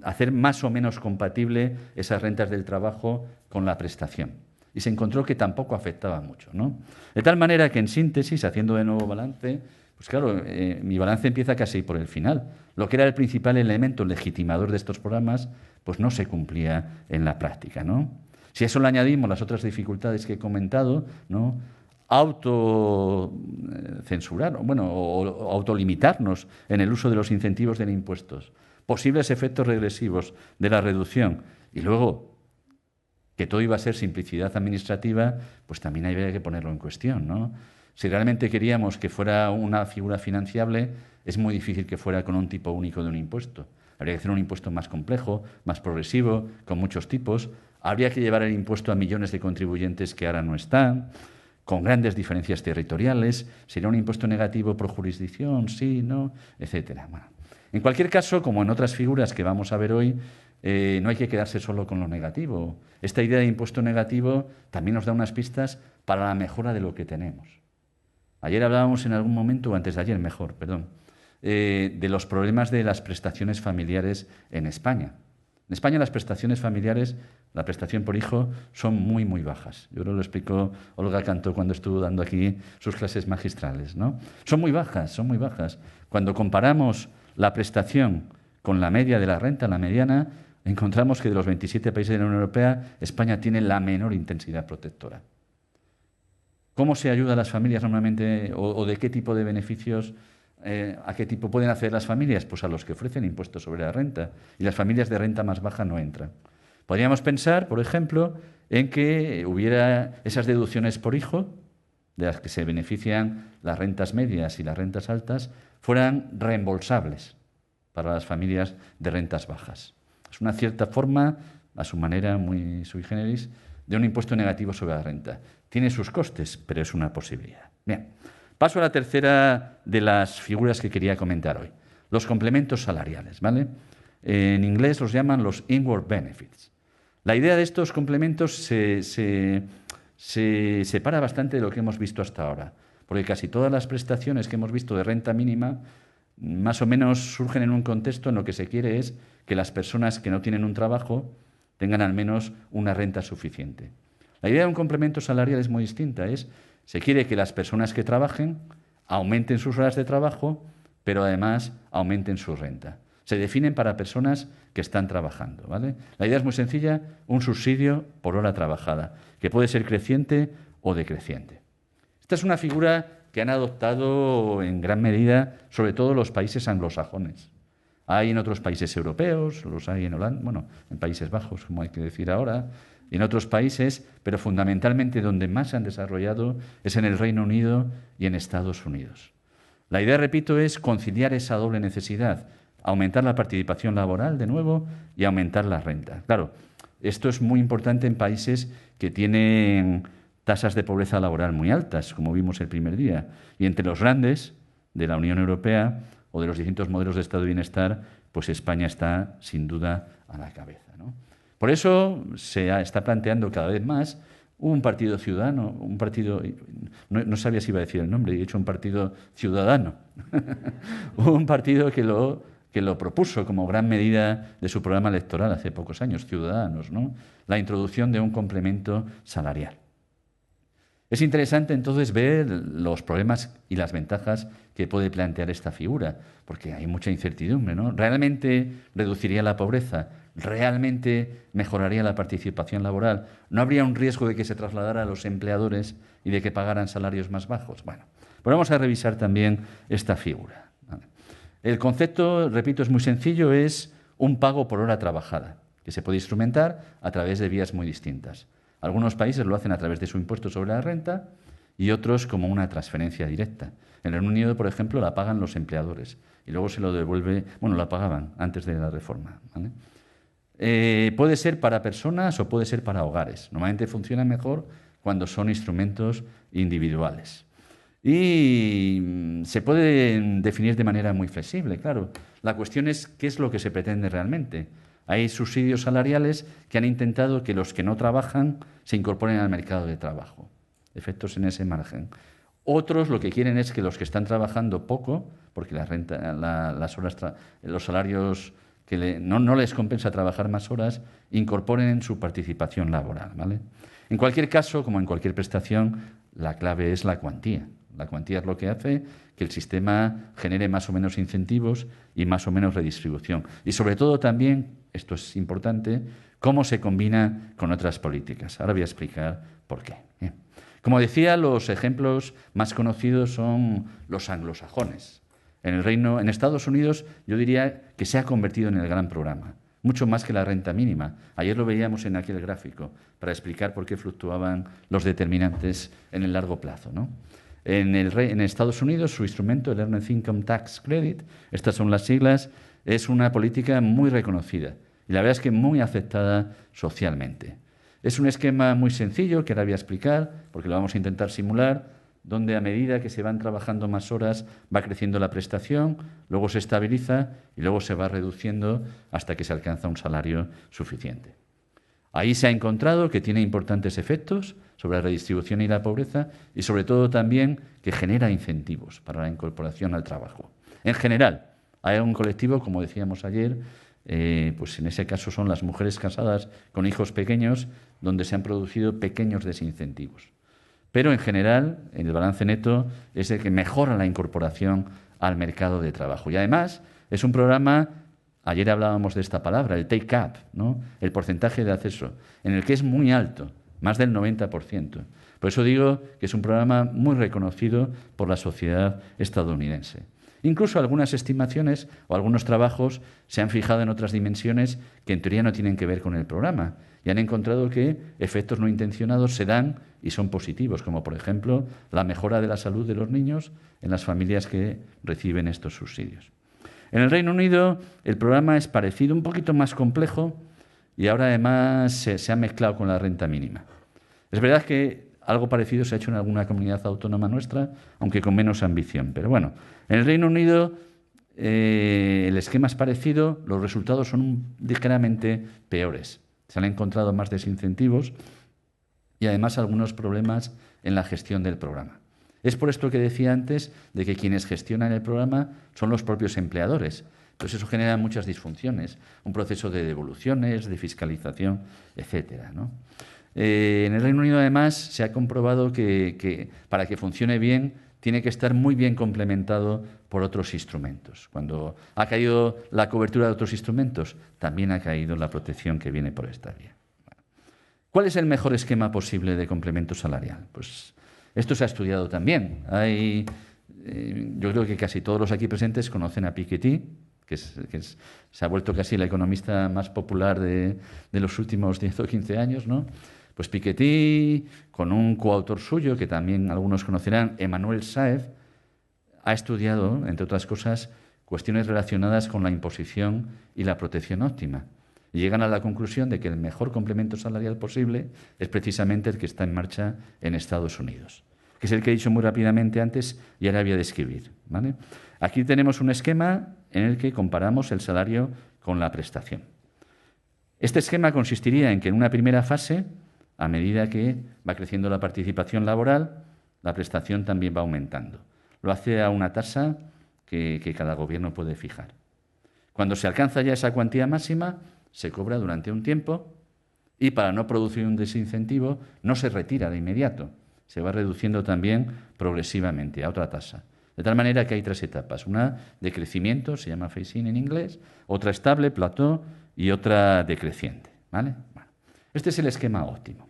hacer más o menos compatible esas rentas del trabajo con la prestación. Y se encontró que tampoco afectaba mucho, ¿no? De tal manera que, en síntesis, haciendo de nuevo balance, pues claro, mi balance empieza casi por el final. Lo que era el principal elemento legitimador de estos programas, pues no se cumplía en la práctica, ¿no? Si a eso le añadimos las otras dificultades que he comentado, ¿no? Autocensurar, bueno, o autolimitarnos en el uso de los incentivos de impuestos, posibles efectos regresivos de la reducción y luego que todo iba a ser simplicidad administrativa, pues también había que ponerlo en cuestión, ¿no? Si realmente queríamos que fuera una figura financiable, es muy difícil que fuera con un tipo único de un impuesto. Habría que hacer un impuesto más complejo, más progresivo, con muchos tipos. Habría que llevar el impuesto a millones de contribuyentes que ahora no están, con grandes diferencias territoriales. ¿Sería un impuesto negativo por jurisdicción? Sí, no, etcétera. Bueno, en cualquier caso, como en otras figuras que vamos a ver hoy, no hay que quedarse solo con lo negativo. Esta idea de impuesto negativo también nos da unas pistas para la mejora de lo que tenemos. Ayer hablábamos en algún momento, o antes de ayer mejor, perdón, de los problemas de las prestaciones familiares en España. En España las prestaciones familiares, la prestación por hijo, son muy, muy bajas. Yo creo que lo explicó Olga Cantó cuando estuvo dando aquí sus clases magistrales, ¿no? Son muy bajas, son muy bajas. Cuando comparamos la prestación con la media de la renta, la mediana, encontramos que de los 27 países de la Unión Europea, España tiene la menor intensidad protectora. ¿Cómo se ayuda a las familias normalmente o de qué tipo de beneficios, a qué tipo pueden acceder las familias? Pues a los que ofrecen impuestos sobre la renta. Y las familias de renta más baja no entran. Podríamos pensar, por ejemplo, en que hubiera esas deducciones por hijo, de las que se benefician las rentas medias y las rentas altas, fueran reembolsables para las familias de rentas bajas. Es una cierta forma, a su manera muy sui generis, de un impuesto negativo sobre la renta. Tiene sus costes, pero es una posibilidad. Bien, paso a la tercera de las figuras que quería comentar hoy, los complementos salariales, ¿vale? En inglés los llaman los inward benefits. La idea de estos complementos se separa bastante de lo que hemos visto hasta ahora, porque casi todas las prestaciones que hemos visto de renta mínima más o menos surgen en un contexto en lo que se quiere es que las personas que no tienen un trabajo tengan al menos una renta suficiente. La idea de un complemento salarial es muy distinta. Se quiere que las personas que trabajen aumenten sus horas de trabajo, pero además aumenten su renta. Se definen para personas que están trabajando, ¿vale? La idea es muy sencilla, un subsidio por hora trabajada, que puede ser creciente o decreciente. Esta es una figura que han adoptado en gran medida, sobre todo los países anglosajones. Hay en otros países europeos, los hay en Holanda, bueno, en Países Bajos, como hay que decir ahora, y en otros países, pero fundamentalmente donde más se han desarrollado es en el Reino Unido y en Estados Unidos. La idea, repito, es conciliar esa doble necesidad, aumentar la participación laboral de nuevo y aumentar la renta. Claro, esto es muy importante en países que tienen tasas de pobreza laboral muy altas, como vimos el primer día, y entre los grandes de la Unión Europea o de los distintos modelos de estado de bienestar, pues España está sin duda a la cabeza, ¿no? Por eso se está planteando cada vez más Hubo un partido ciudadano, un partido, no sabía si iba a decir el nombre, he dicho un partido ciudadano. Hubo un partido que lo propuso como gran medida de su programa electoral hace pocos años, Ciudadanos, ¿no? La introducción de un complemento salarial. Es interesante entonces ver los problemas y las ventajas que puede plantear esta figura, porque hay mucha incertidumbre, ¿no? ¿Realmente reduciría la pobreza? ¿Realmente mejoraría la participación laboral? ¿No habría un riesgo de que se trasladara a los empleadores y de que pagaran salarios más bajos? Bueno, pues vamos a revisar también esta figura. El concepto, repito, es muy sencillo, es un pago por hora trabajada, que se puede instrumentar a través de vías muy distintas. Algunos países lo hacen a través de su impuesto sobre la renta y otros como una transferencia directa. En el Reino Unido, por ejemplo, la pagan los empleadores y luego se lo devuelve, bueno, la pagaban antes de la reforma, ¿vale? Puede ser para personas o puede ser para hogares. Normalmente funciona mejor cuando son instrumentos individuales. Y se puede definir de manera muy flexible, claro. La cuestión es qué es lo que se pretende realmente. Hay subsidios salariales que han intentado que los que no trabajan se incorporen al mercado de trabajo. Efectos en ese margen. Otros lo que quieren es que los que están trabajando poco, porque la renta, las horas, los salarios que no les compensa trabajar más horas, incorporen su participación laboral, ¿vale? En cualquier caso, como en cualquier prestación, la clave es la cuantía. La cuantía es lo que hace que el sistema genere más o menos incentivos y más o menos redistribución. Y sobre todo también, esto es importante, cómo se combina con otras políticas. Ahora voy a explicar por qué. Bien. Como decía, los ejemplos más conocidos son los anglosajones. En Estados Unidos, yo diría que se ha convertido en el gran programa, mucho más que la renta mínima. Ayer lo veíamos en aquel gráfico para explicar por qué fluctuaban los determinantes en el largo plazo, ¿no? En Estados Unidos, su instrumento, el Earned Income Tax Credit, estas son las siglas, es una política muy reconocida y la verdad es que muy aceptada socialmente. Es un esquema muy sencillo que ahora voy a explicar, porque lo vamos a intentar simular, donde a medida que se van trabajando más horas va creciendo la prestación, luego se estabiliza y luego se va reduciendo hasta que se alcanza un salario suficiente. Ahí se ha encontrado que tiene importantes efectos sobre la redistribución y la pobreza y sobre todo también que genera incentivos para la incorporación al trabajo. En general, hay un colectivo, como decíamos ayer, pues en ese caso son las mujeres casadas con hijos pequeños, donde se han producido pequeños desincentivos. Pero en general, el balance neto es el que mejora la incorporación al mercado de trabajo. Y además es un programa, ayer hablábamos de esta palabra, el take-up, ¿no? El porcentaje de acceso, en el que es muy alto, más del 90%. Por eso digo que es un programa muy reconocido por la sociedad estadounidense. Incluso algunas estimaciones o algunos trabajos se han fijado en otras dimensiones que en teoría no tienen que ver con el programa y han encontrado que efectos no intencionados se dan y son positivos, como por ejemplo la mejora de la salud de los niños en las familias que reciben estos subsidios. En el Reino Unido el programa es parecido, un poquito más complejo y ahora además se ha mezclado con la renta mínima. Es verdad que algo parecido se ha hecho en alguna comunidad autónoma nuestra, aunque con menos ambición. Pero bueno, en el Reino Unido el esquema es parecido, los resultados son ligeramente peores. Se han encontrado más desincentivos y además algunos problemas en la gestión del programa. Es por esto que decía antes de que quienes gestionan el programa son los propios empleadores. Entonces eso genera muchas disfunciones, un proceso de devoluciones, de fiscalización, etcétera, ¿no? En el Reino Unido, además, se ha comprobado que para que funcione bien tiene que estar muy bien complementado por otros instrumentos. Cuando ha caído la cobertura de otros instrumentos, también ha caído la protección que viene por esta vía. ¿Cuál es el mejor esquema posible de complemento salarial? Pues esto se ha estudiado también. Yo creo que casi todos los aquí presentes conocen a Piketty, que se ha vuelto casi la economista más popular de los últimos 10 o 15 años, ¿no? Pues Piketty, con un coautor suyo, que también algunos conocerán, Emmanuel Saez, ha estudiado, entre otras cosas, cuestiones relacionadas con la imposición y la protección óptima. Y llegan a la conclusión de que el mejor complemento salarial posible es precisamente el que está en marcha en Estados Unidos, que es el que he dicho muy rápidamente antes y ahora voy a describir, ¿vale? Aquí tenemos un esquema en el que comparamos el salario con la prestación. Este esquema consistiría en que en una primera fase a medida que va creciendo la participación laboral, la prestación también va aumentando. Lo hace a una tasa que cada gobierno puede fijar. Cuando se alcanza ya esa cuantía máxima, se cobra durante un tiempo y para no producir un desincentivo no se retira de inmediato, se va reduciendo también progresivamente a otra tasa. De tal manera que hay 3 etapas, una de crecimiento, se llama phase-in en inglés, otra estable, plató, y otra decreciente, ¿vale? Bueno, este es el esquema óptimo.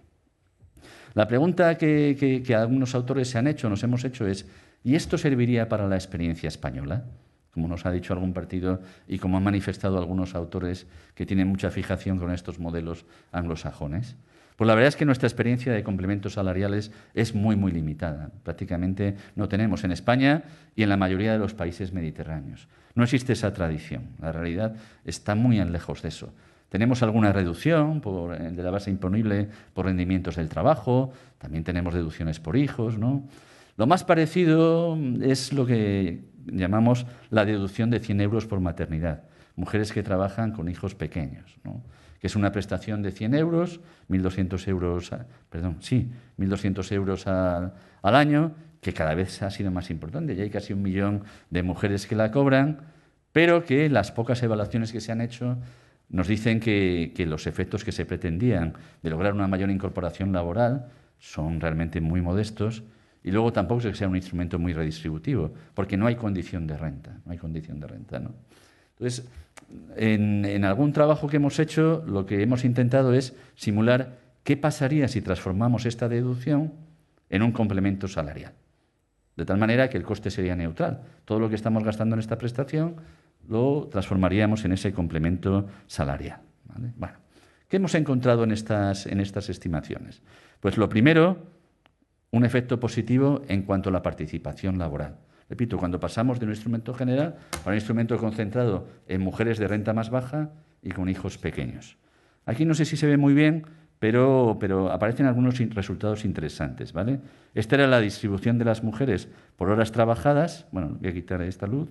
La pregunta que algunos autores se han hecho, nos hemos hecho es, ¿y esto serviría para la experiencia española? Como nos ha dicho algún partido y como han manifestado algunos autores que tienen mucha fijación con estos modelos anglosajones. Pues la verdad es que nuestra experiencia de complementos salariales es muy, muy limitada. Prácticamente no tenemos en España y en la mayoría de los países mediterráneos. No existe esa tradición. La realidad está muy lejos de eso. Tenemos alguna reducción de la base imponible por rendimientos del trabajo, también tenemos deducciones por hijos, ¿no? Lo más parecido es lo que llamamos la deducción de 100 euros por maternidad. Mujeres que trabajan con hijos pequeños, ¿no? Que es una prestación de 100 euros, 1.200 euros, 1.200 euros al año, que cada vez ha sido más importante. Ya hay casi 1 millón de mujeres que la cobran, pero que las pocas evaluaciones que se han hecho nos dicen que los efectos que se pretendían de lograr una mayor incorporación laboral son realmente muy modestos y luego tampoco es que sea un instrumento muy redistributivo, porque no hay condición de renta, ¿no? Entonces, en algún trabajo que hemos hecho, lo que hemos intentado es simular qué pasaría si transformamos esta deducción en un complemento salarial, de tal manera que el coste sería neutral. Todo lo que estamos gastando en esta prestación lo transformaríamos en ese complemento salarial, ¿vale? Bueno, ¿qué hemos encontrado en estas estimaciones? Pues lo primero, un efecto positivo en cuanto a la participación laboral. Repito, cuando pasamos de un instrumento general a un instrumento concentrado en mujeres de renta más baja y con hijos pequeños. Aquí no sé si se ve muy bien, pero aparecen algunos resultados interesantes, ¿vale? Esta era la distribución de las mujeres por horas trabajadas. Bueno, voy a quitar esta luz.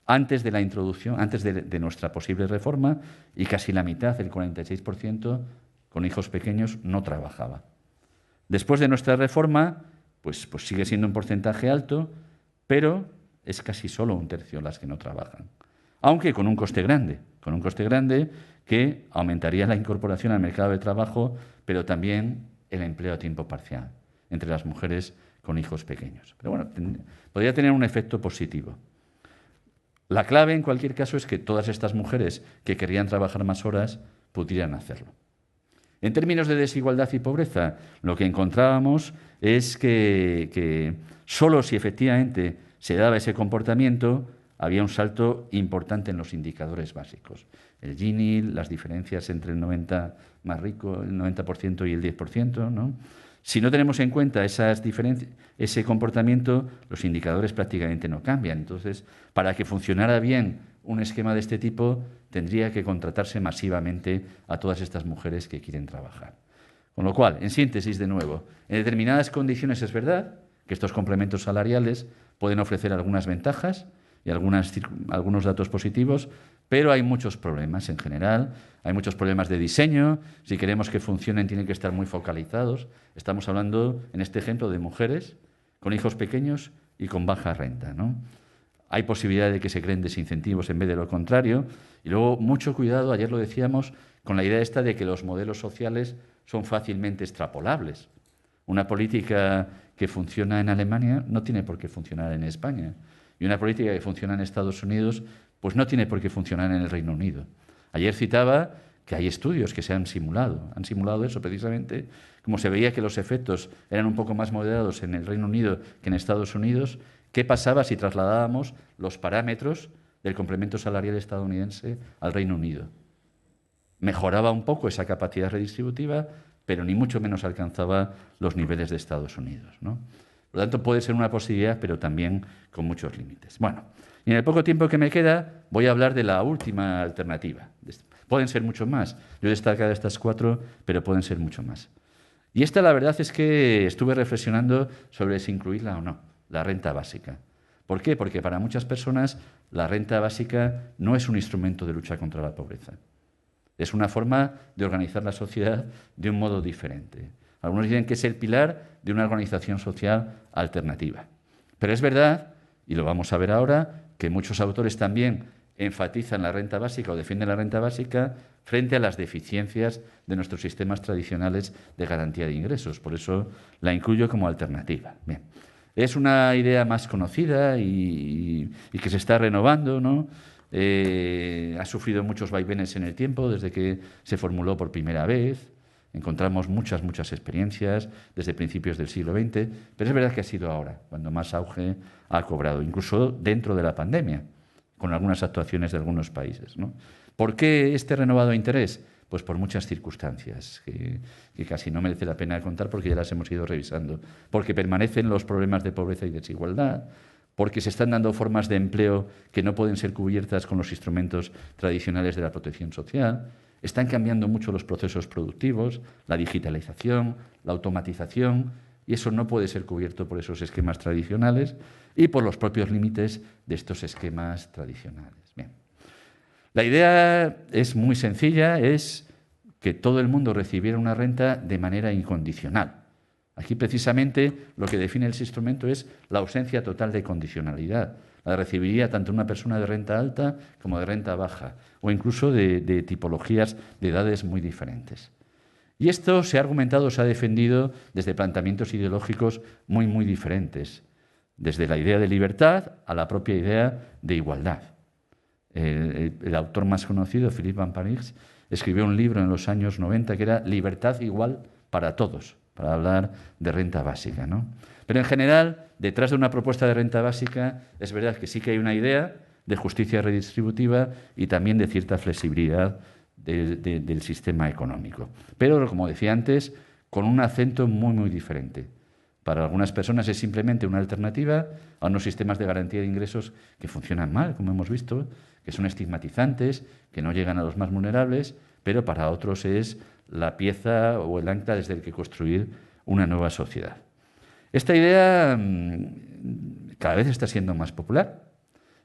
Antes de la introducción, antes de nuestra posible reforma, y casi la mitad, el 46%, con hijos pequeños no trabajaba. Después de nuestra reforma, pues sigue siendo un porcentaje alto, pero es casi solo 1/3 las que no trabajan. Aunque con un coste grande que aumentaría la incorporación al mercado de trabajo, pero también el empleo a tiempo parcial entre las mujeres con hijos pequeños. Pero bueno, podría tener un efecto positivo. La clave, en cualquier caso, es que todas estas mujeres que querían trabajar más horas pudieran hacerlo. En términos de desigualdad y pobreza, lo que encontrábamos es que solo si efectivamente se daba ese comportamiento, había un salto importante en los indicadores básicos. El Gini, las diferencias entre el 90% más rico, el 90% y el 10%, ¿no? Si no tenemos en cuenta esas diferencias, ese comportamiento, los indicadores prácticamente no cambian. Entonces, para que funcionara bien un esquema de este tipo, tendría que contratarse masivamente a todas estas mujeres que quieren trabajar. Con lo cual, en síntesis, de nuevo, en determinadas condiciones es verdad que estos complementos salariales pueden ofrecer algunas ventajas y algunos datos positivos, pero hay muchos problemas en general, hay muchos problemas de diseño. Si queremos que funcionen, tienen que estar muy focalizados. Estamos hablando, en este ejemplo, de mujeres con hijos pequeños y con baja renta, ¿no? Hay posibilidad de que se creen desincentivos en vez de lo contrario. Y luego, mucho cuidado, ayer lo decíamos, con la idea esta de que los modelos sociales son fácilmente extrapolables. Una política que funciona en Alemania no tiene por qué funcionar en España. Y una política que funciona en Estados Unidos, pues no tiene por qué funcionar en el Reino Unido. Ayer citaba que hay estudios que se han simulado eso precisamente, como se veía que los efectos eran un poco más moderados en el Reino Unido que en Estados Unidos. ¿Qué pasaba si trasladábamos los parámetros del complemento salarial estadounidense al Reino Unido? Mejoraba un poco esa capacidad redistributiva, pero ni mucho menos alcanzaba los niveles de Estados Unidos, ¿no? Por lo tanto, puede ser una posibilidad, pero también con muchos límites. Bueno, y en el poco tiempo que me queda, voy a hablar de la última alternativa. Pueden ser mucho más. Yo he destacado estas 4, pero pueden ser mucho más. Y esta, la verdad, es que estuve reflexionando sobre si incluirla o no, la renta básica. ¿Por qué? Porque para muchas personas la renta básica no es un instrumento de lucha contra la pobreza. Es una forma de organizar la sociedad de un modo diferente. Algunos dicen que es el pilar de una organización social alternativa. Pero es verdad, y lo vamos a ver ahora, que muchos autores también enfatizan la renta básica o defienden la renta básica frente a las deficiencias de nuestros sistemas tradicionales de garantía de ingresos. Por eso la incluyo como alternativa. Bien. Es una idea más conocida y que se está renovando, ¿no? Ha sufrido muchos vaivenes en el tiempo desde que se formuló por primera vez. Encontramos muchas experiencias desde principios del siglo XX, pero es verdad que ha sido ahora cuando más auge ha cobrado, incluso dentro de la pandemia, con algunas actuaciones de algunos países, ¿no? ¿Por qué este renovado interés? Pues por muchas circunstancias que casi no merece la pena contar porque ya las hemos ido revisando. Porque permanecen los problemas de pobreza y desigualdad, porque se están dando formas de empleo que no pueden ser cubiertas con los instrumentos tradicionales de la protección social, están cambiando mucho los procesos productivos, la digitalización, la automatización, y eso no puede ser cubierto por esos esquemas tradicionales y por los propios límites de estos esquemas tradicionales. Bien. La idea es muy sencilla, es que todo el mundo recibiera una renta de manera incondicional. Aquí precisamente lo que define el instrumento es la ausencia total de condicionalidad. La recibiría tanto una persona de renta alta como de renta baja, o incluso de tipologías de edades muy diferentes. Y esto se ha argumentado, se ha defendido desde planteamientos ideológicos muy diferentes, desde la idea de libertad a la propia idea de igualdad. El autor más conocido, Philippe Van Parijs, escribió un libro en los años 90 que era Libertad igual para todos, para hablar de renta básica, ¿no? Pero en general, detrás de una propuesta de renta básica, es verdad que sí que hay una idea de justicia redistributiva y también de cierta flexibilidad del sistema económico. Pero, como decía antes, con un acento muy diferente. Para algunas personas es simplemente una alternativa a unos sistemas de garantía de ingresos que funcionan mal, como hemos visto, que son estigmatizantes, que no llegan a los más vulnerables, pero para otros es la pieza o el ancla desde el que construir una nueva sociedad. Esta idea cada vez está siendo más popular.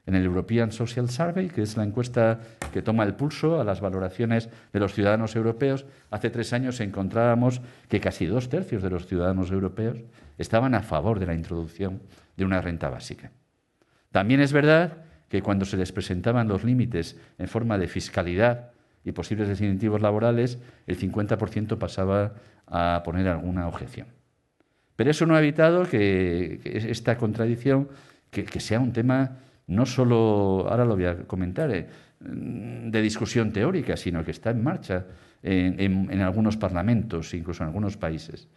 En el European Social Survey, que es la encuesta que toma el pulso a las valoraciones de los ciudadanos europeos, hace 3 años encontrábamos que casi 2/3 de los ciudadanos europeos estaban a favor de la introducción de una renta básica. También es verdad que cuando se les presentaban los límites en forma de fiscalidad y posibles desincentivos laborales, el 50% pasaba a poner alguna objeción. Pero eso no ha evitado que esta contradicción que sea un tema no solo, ahora lo voy a comentar, de discusión teórica, sino que está en marcha en algunos parlamentos, incluso en algunos países.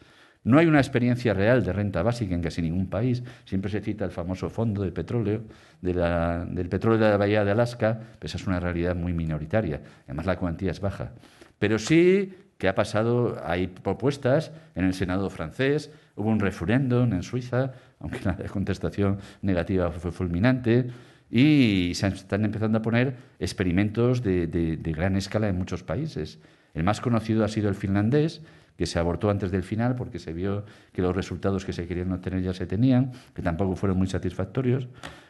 No hay una experiencia real de renta básica en casi ningún país. Siempre se cita el famoso fondo de petróleo, del petróleo de la bahía de Alaska, pero esa es una realidad muy minoritaria. Además, la cuantía es baja. Pero sí que ha pasado, hay propuestas en el Senado francés, hubo un referéndum en Suiza, aunque la contestación negativa fue fulminante, y se están empezando a poner experimentos de gran escala en muchos países. El más conocido ha sido el finlandés, que se abortó antes del final porque se vio que los resultados que se querían obtener ya se tenían, que tampoco fueron muy satisfactorios,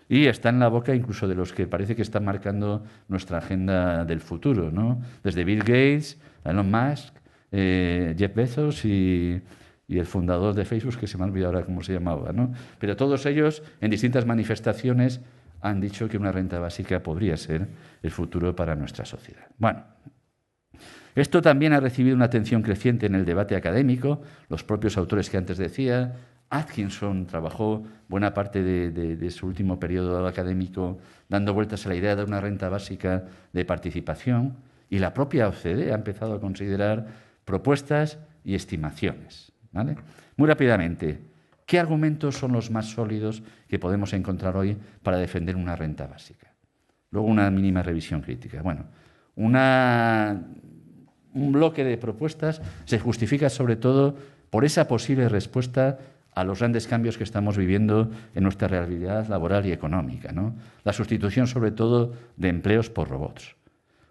y está en la boca incluso de los que parece que están marcando nuestra agenda del futuro, ¿no? Desde Bill Gates, Elon Musk, Jeff Bezos y el fundador de Facebook, que se me ha olvidado ahora cómo se llamaba, ¿no? Pero todos ellos, en distintas manifestaciones, han dicho que una renta básica podría ser el futuro para nuestra sociedad. Bueno, esto también ha recibido una atención creciente en el debate académico. Los propios autores que antes decía, Atkinson trabajó buena parte de su último periodo académico dando vueltas a la idea de una renta básica de participación, y la propia OCDE ha empezado a considerar propuestas y estimaciones, ¿vale? Muy rápidamente, ¿qué argumentos son los más sólidos que podemos encontrar hoy para defender una renta básica? Luego una mínima revisión crítica. Bueno, un bloque de propuestas se justifica sobre todo por esa posible respuesta a los grandes cambios que estamos viviendo en nuestra realidad laboral y económica, ¿no? La sustitución sobre todo de empleos por robots.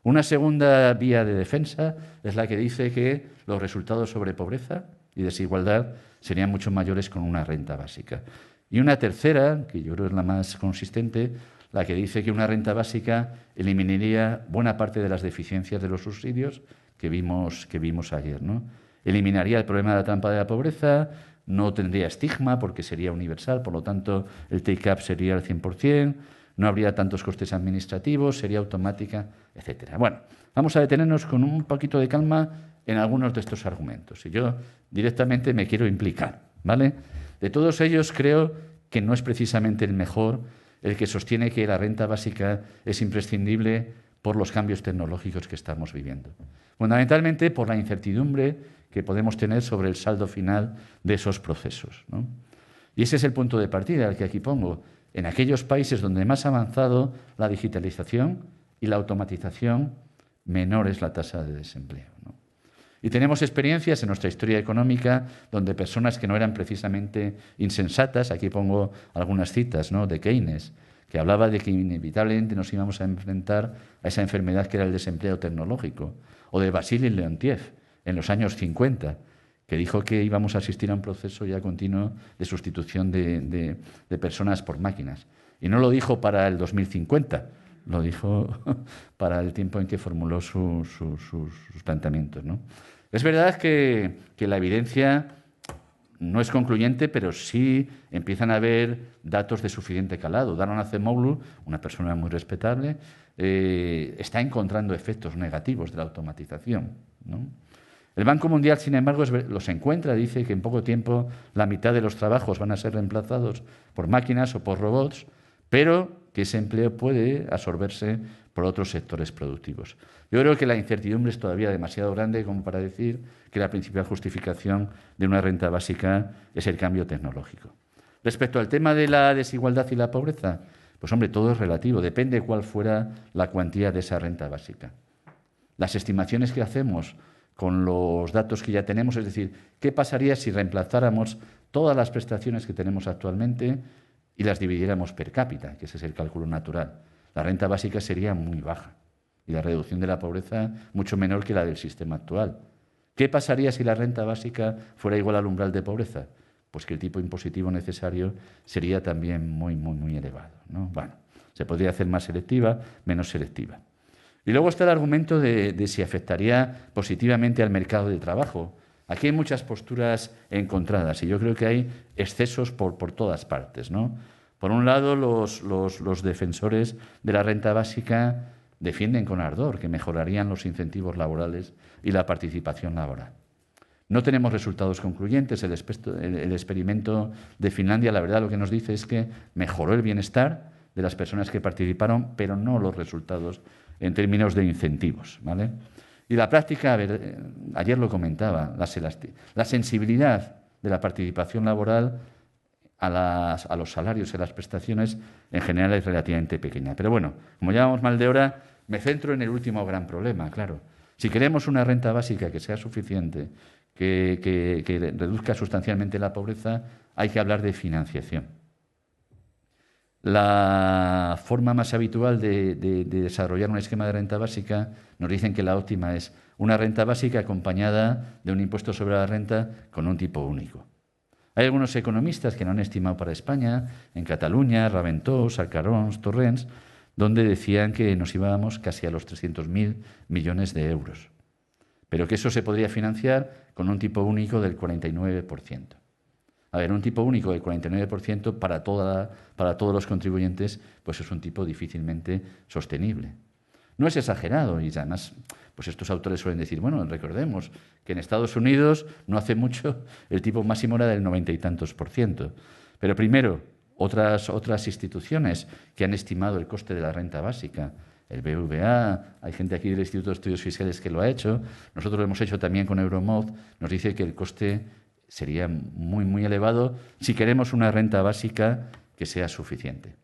Una segunda vía de defensa es la que dice que los resultados sobre pobreza y desigualdad serían mucho mayores con una renta básica. Y una tercera, que yo creo es la más consistente, la que dice que una renta básica eliminaría buena parte de las deficiencias de los subsidios que vimos ayer, ¿no? eliminaría el problema de la trampa de la pobreza, no tendría estigma porque sería universal, por lo tanto el take-up sería al 100%, no habría tantos costes administrativos, sería automática, etcétera. Bueno, vamos a detenernos con un poquito de calma en algunos de estos argumentos. Y yo directamente me quiero implicar, ¿vale? De todos ellos creo que no es precisamente el mejor el que sostiene que la renta básica es imprescindible por los cambios tecnológicos que estamos viviendo. Fundamentalmente por la incertidumbre que podemos tener sobre el saldo final de esos procesos, ¿no? Y ese es el punto de partida al que aquí pongo. En aquellos países donde más ha avanzado la digitalización y la automatización, menor es la tasa de desempleo, ¿no? Y tenemos experiencias en nuestra historia económica donde personas que no eran precisamente insensatas, aquí pongo algunas citas, ¿no?, de Keynes, que hablaba de que inevitablemente nos íbamos a enfrentar a esa enfermedad que era el desempleo tecnológico, o de Vasily Leontiev en los años 50, que dijo que íbamos a asistir a un proceso ya continuo de sustitución de personas por máquinas. Y no lo dijo para el 2050, lo dijo para el tiempo en que formuló sus planteamientos, ¿no? Es verdad que la evidencia no es concluyente, pero sí empiezan a haber datos de suficiente calado. Daron Acemoglu, una persona muy respetable, está encontrando efectos negativos de la automatización, ¿no? El Banco Mundial, sin embargo, los encuentra, dice que en poco tiempo la mitad de los trabajos van a ser reemplazados por máquinas o por robots, pero que ese empleo puede absorberse por otros sectores productivos. Yo creo que la incertidumbre es todavía demasiado grande como para decir que la principal justificación de una renta básica es el cambio tecnológico. Respecto al tema de la desigualdad y la pobreza, pues hombre, todo es relativo, depende cuál fuera la cuantía de esa renta básica. Las estimaciones que hacemos con los datos que ya tenemos, es decir, ¿qué pasaría si reemplazáramos todas las prestaciones que tenemos actualmente y las dividiéramos per cápita, que ese es el cálculo natural? La renta básica sería muy baja y la reducción de la pobreza mucho menor que la del sistema actual. ¿Qué pasaría si la renta básica fuera igual al umbral de pobreza? Pues que el tipo impositivo necesario sería también muy, muy, muy elevado, ¿no? Bueno, se podría hacer más selectiva, menos selectiva. Y luego está el argumento de si afectaría positivamente al mercado de trabajo. Aquí hay muchas posturas encontradas y yo creo que hay excesos por todas partes, ¿no? Por un lado, los defensores de la renta básica defienden con ardor que mejorarían los incentivos laborales y la participación laboral. No tenemos resultados concluyentes. El experimento de Finlandia, la verdad, lo que nos dice es que mejoró el bienestar de las personas que participaron, pero no los resultados en términos de incentivos, ¿vale? Y la práctica, ayer lo comentaba, la sensibilidad de la participación laboral a los salarios y a las prestaciones en general es relativamente pequeña. Pero bueno, como ya vamos mal de hora, me centro en el último gran problema, claro. Si queremos una renta básica que sea suficiente, que reduzca sustancialmente la pobreza, hay que hablar de financiación. La forma más habitual de desarrollar un esquema de renta básica, nos dicen que la óptima es una renta básica acompañada de un impuesto sobre la renta con un tipo único. Hay algunos economistas que lo han estimado para España, en Cataluña, Raventós, Salcarons, Torrents, donde decían que nos íbamos casi a los 300.000 millones de euros, pero que eso se podría financiar con un tipo único del 49%. A ver, un tipo único del 49% para todos los contribuyentes, pues es un tipo difícilmente sostenible. No es exagerado y además, pues estos autores suelen decir, bueno, recordemos que en Estados Unidos no hace mucho el tipo máximo era del 90 y tantos %. Pero primero, otras instituciones que han estimado el coste de la renta básica, el BVA, hay gente aquí del Instituto de Estudios Fiscales que lo ha hecho, nosotros lo hemos hecho también con Euromod, nos dice que el coste sería muy, muy elevado si queremos una renta básica que sea suficiente.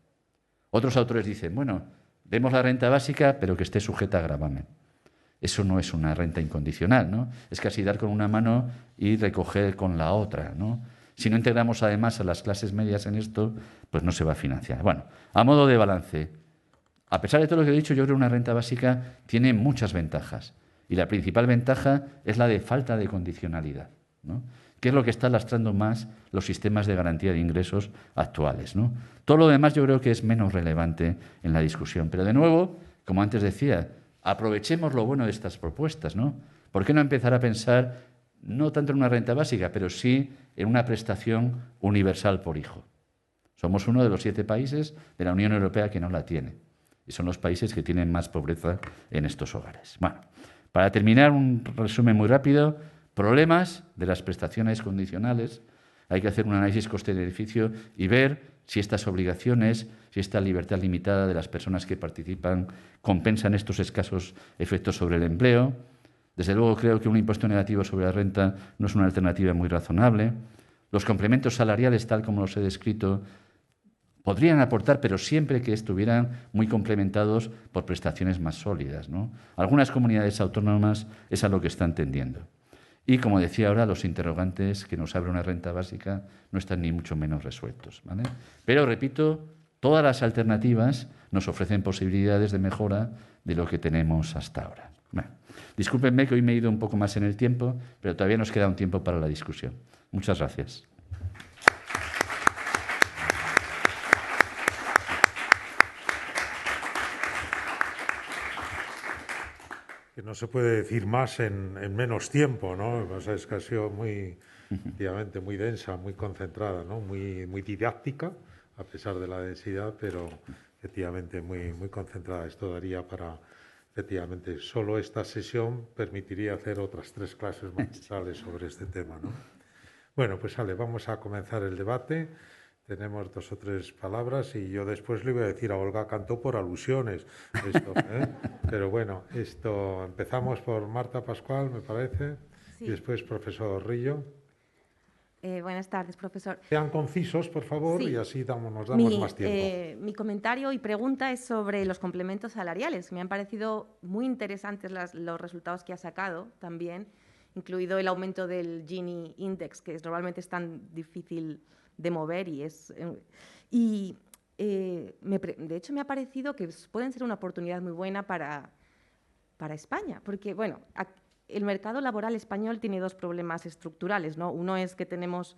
Otros autores dicen, bueno, demos la renta básica, pero que esté sujeta a gravamen. Eso no es una renta incondicional, ¿no? Es casi dar con una mano y recoger con la otra, ¿no? Si no integramos además a las clases medias en esto, pues no se va a financiar. Bueno, a modo de balance, a pesar de todo lo que he dicho, yo creo que una renta básica tiene muchas ventajas. Y la principal ventaja es la de falta de condicionalidad, ¿no? Que es lo que está lastrando más los sistemas de garantía de ingresos actuales, ¿no? Todo lo demás yo creo que es menos relevante en la discusión. Pero de nuevo, como antes decía, aprovechemos lo bueno de estas propuestas, ¿no? ¿Por qué no empezar a pensar no tanto en una renta básica, pero sí en una prestación universal por hijo. Somos uno de los 7 países de la Unión Europea que no la tiene. Y son los países que tienen más pobreza en estos hogares. Bueno, para terminar, un resumen muy rápido. Problemas de las prestaciones condicionales. Hay que hacer un análisis coste-beneficio y ver si estas obligaciones, si esta libertad limitada de las personas que participan compensan estos escasos efectos sobre el empleo. Desde luego creo que un impuesto negativo sobre la renta no es una alternativa muy razonable. Los complementos salariales, tal como los he descrito, podrían aportar, pero siempre que estuvieran muy complementados por prestaciones más sólidas, ¿no? Algunas comunidades autónomas es a lo que están tendiendo. Y, como decía ahora, los interrogantes que nos abre una renta básica no están ni mucho menos resueltos, ¿vale? Pero, repito, todas las alternativas nos ofrecen posibilidades de mejora de lo que tenemos hasta ahora. Bueno, discúlpenme que hoy me he ido un poco más en el tiempo, pero todavía nos queda un tiempo para la discusión. Muchas gracias. Que no se puede decir más en menos tiempo, ¿no? O sea, es que ha sido efectivamente, muy densa, muy concentrada, ¿no? Muy didáctica, a pesar de la densidad, pero efectivamente muy concentrada. Esto daría para, efectivamente, solo esta sesión permitiría hacer otras 3 clases magistrales sobre este tema, ¿no? Bueno, pues vamos a comenzar el debate. Tenemos 2 o 3 palabras y yo después le voy a decir a Olga Cantó por alusiones. Pero bueno, empezamos por Marta Pascual, me parece, sí. Y después profesor Rillo. Buenas tardes, profesor. Sean concisos, por favor, sí. Y así nos damos más tiempo. Mi comentario y pregunta es sobre los complementos salariales. Me han parecido muy interesantes los resultados que ha sacado también, incluido el aumento del Gini Index, que normalmente es tan difícil de mover de hecho, me ha parecido que pueden ser una oportunidad muy buena para España, porque, bueno, el mercado laboral español tiene 2 problemas estructurales, ¿no? Uno es que tenemos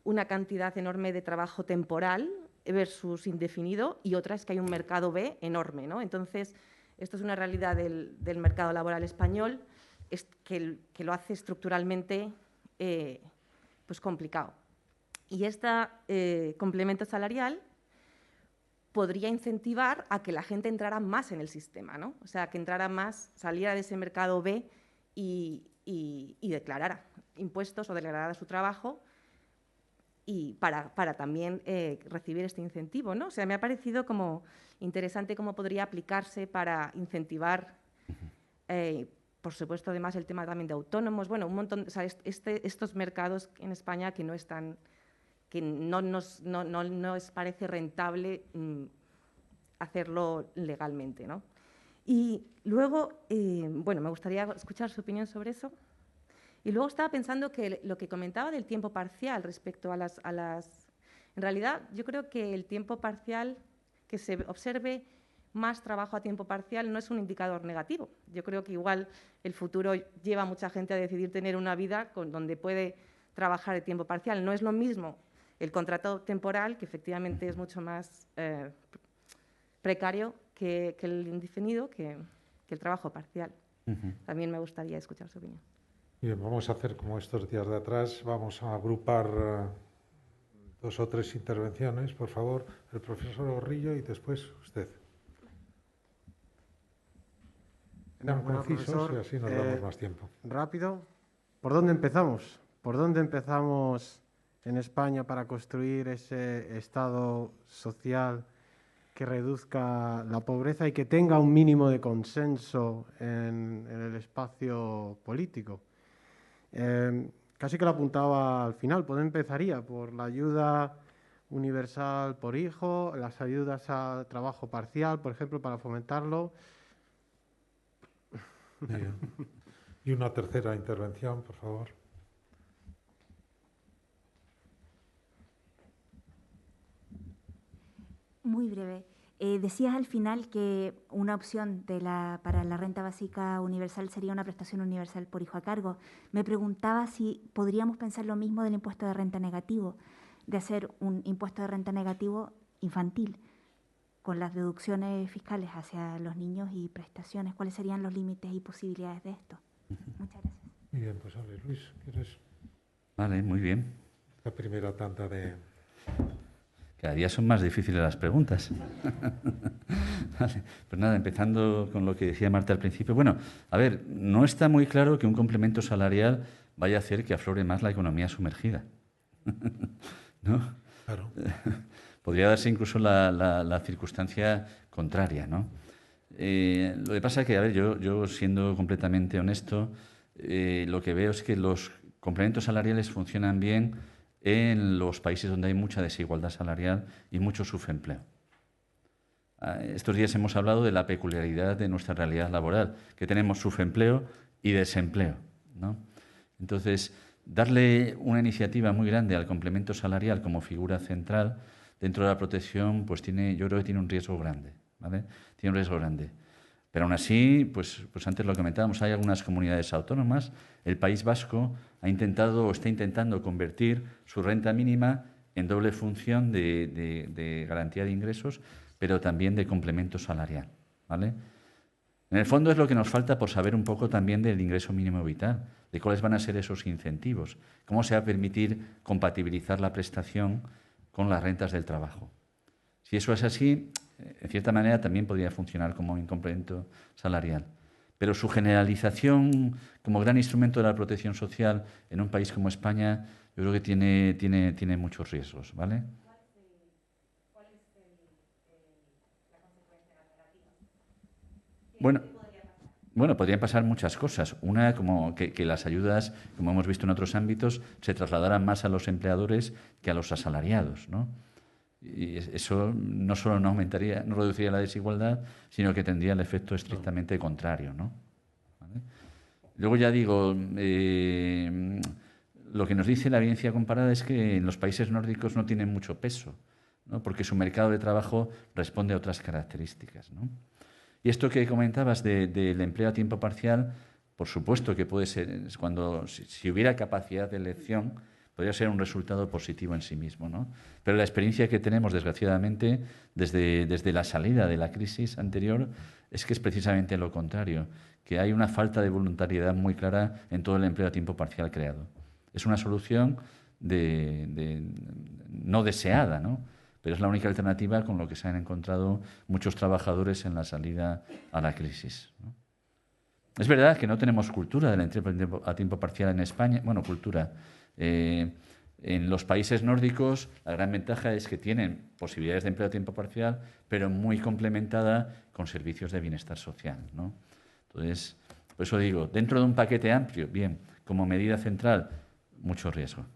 una cantidad enorme de trabajo temporal versus indefinido, y otra es que hay un mercado B enorme, ¿no? Entonces, esto es una realidad del mercado laboral español que lo hace estructuralmente pues complicado. Y este complemento salarial podría incentivar a que la gente entrara más en el sistema, ¿no? O sea, que entrara más, saliera de ese mercado B y declarara impuestos o declarara su trabajo y para también recibir este incentivo, ¿no? O sea, me ha parecido como interesante cómo podría aplicarse para incentivar, por supuesto, además el tema también de autónomos, bueno, un montón, o sea, estos mercados en España que no están, que no nos parece rentable hacerlo legalmente, ¿no? Y luego, bueno, me gustaría escuchar su opinión sobre eso. Y luego estaba pensando que lo que comentaba del tiempo parcial respecto a las... En realidad, yo creo que el tiempo parcial, que se observe más trabajo a tiempo parcial, no es un indicador negativo. Yo creo que igual el futuro lleva a mucha gente a decidir tener una vida donde puede trabajar de tiempo parcial. No es lo mismo el contrato temporal, que efectivamente es mucho más precario que el indefinido, que el trabajo parcial. También me gustaría escuchar su opinión. Bien, vamos a hacer como estos días de atrás, vamos a agrupar 2 o 3 intervenciones, por favor, el profesor Orrillo y después usted. Sean concisos y así nos damos más tiempo. Rápido. ¿Por dónde empezamos? ¿Por dónde empezamos en España para construir ese Estado social que reduzca la pobreza y que tenga un mínimo de consenso en el espacio político? Casi que lo apuntaba al final. Pues empezaría por la ayuda universal por hijo, las ayudas a trabajo parcial, por ejemplo, para fomentarlo. Y una tercera intervención, por favor. Muy breve. Decías al final que una opción para la renta básica universal sería una prestación universal por hijo a cargo. Me preguntaba si podríamos pensar lo mismo del impuesto de renta negativo, de hacer un impuesto de renta negativo infantil, con las deducciones fiscales hacia los niños y prestaciones. ¿Cuáles serían los límites y posibilidades de esto? Muchas gracias. Muy bien, pues vale, Luis, ¿quieres Vale, muy bien. la primera tanda de...? Cada día son más difíciles las preguntas. Vale, pues nada, empezando con lo que decía Marta al principio. Bueno, a ver, no está muy claro que un complemento salarial vaya a hacer que aflore más la economía sumergida. ¿No? Claro. Podría darse incluso la circunstancia contraria, ¿no? Lo que pasa es que, a ver, yo siendo completamente honesto, lo que veo es que los complementos salariales funcionan bien en los países donde hay mucha desigualdad salarial y mucho subempleo. Estos días hemos hablado de la peculiaridad de nuestra realidad laboral, que tenemos subempleo y desempleo, ¿no? Entonces, darle una iniciativa muy grande al complemento salarial como figura central dentro de la protección, pues yo creo que tiene un riesgo grande, ¿vale? Tiene un riesgo grande. Pero aún así, pues antes lo comentábamos, hay algunas comunidades autónomas. El País Vasco ha intentado o está intentando convertir su renta mínima en doble función de garantía de ingresos, pero también de complemento salarial, ¿vale? En el fondo es lo que nos falta por saber un poco también del ingreso mínimo vital, de cuáles van a ser esos incentivos, cómo se va a permitir compatibilizar la prestación con las rentas del trabajo. Si eso es así, en cierta manera también podría funcionar como un complemento salarial. Pero su generalización como gran instrumento de la protección social en un país como España, yo creo que tiene muchos riesgos, ¿vale? ¿Cuál es la consecuencia negativa? Bueno, podrían pasar muchas cosas. Una, como que las ayudas, como hemos visto en otros ámbitos, se trasladaran más a los empleadores que a los asalariados, ¿no? Y eso no solo no reduciría la desigualdad, sino que tendría el efecto estrictamente contrario, ¿no? ¿Vale? Luego ya digo, lo que nos dice la evidencia comparada es que en los países nórdicos no tienen mucho peso, ¿no? Porque su mercado de trabajo responde a otras características, ¿no? Y esto que comentabas del empleo a tiempo parcial, por supuesto que puede ser, si hubiera capacidad de elección, podría ser un resultado positivo en sí mismo, ¿no? Pero la experiencia que tenemos, desgraciadamente, desde la salida de la crisis anterior, es que es precisamente lo contrario, que hay una falta de voluntariedad muy clara en todo el empleo a tiempo parcial creado. Es una solución no deseada, ¿no? Pero es la única alternativa con lo que se han encontrado muchos trabajadores en la salida a la crisis, ¿no? Es verdad que no tenemos cultura del empleo a tiempo parcial en España. Bueno, cultura. En los países nórdicos la gran ventaja es que tienen posibilidades de empleo a tiempo parcial, pero muy complementada con servicios de bienestar social, ¿no? Entonces, por eso digo, dentro de un paquete amplio, bien, como medida central, mucho riesgo.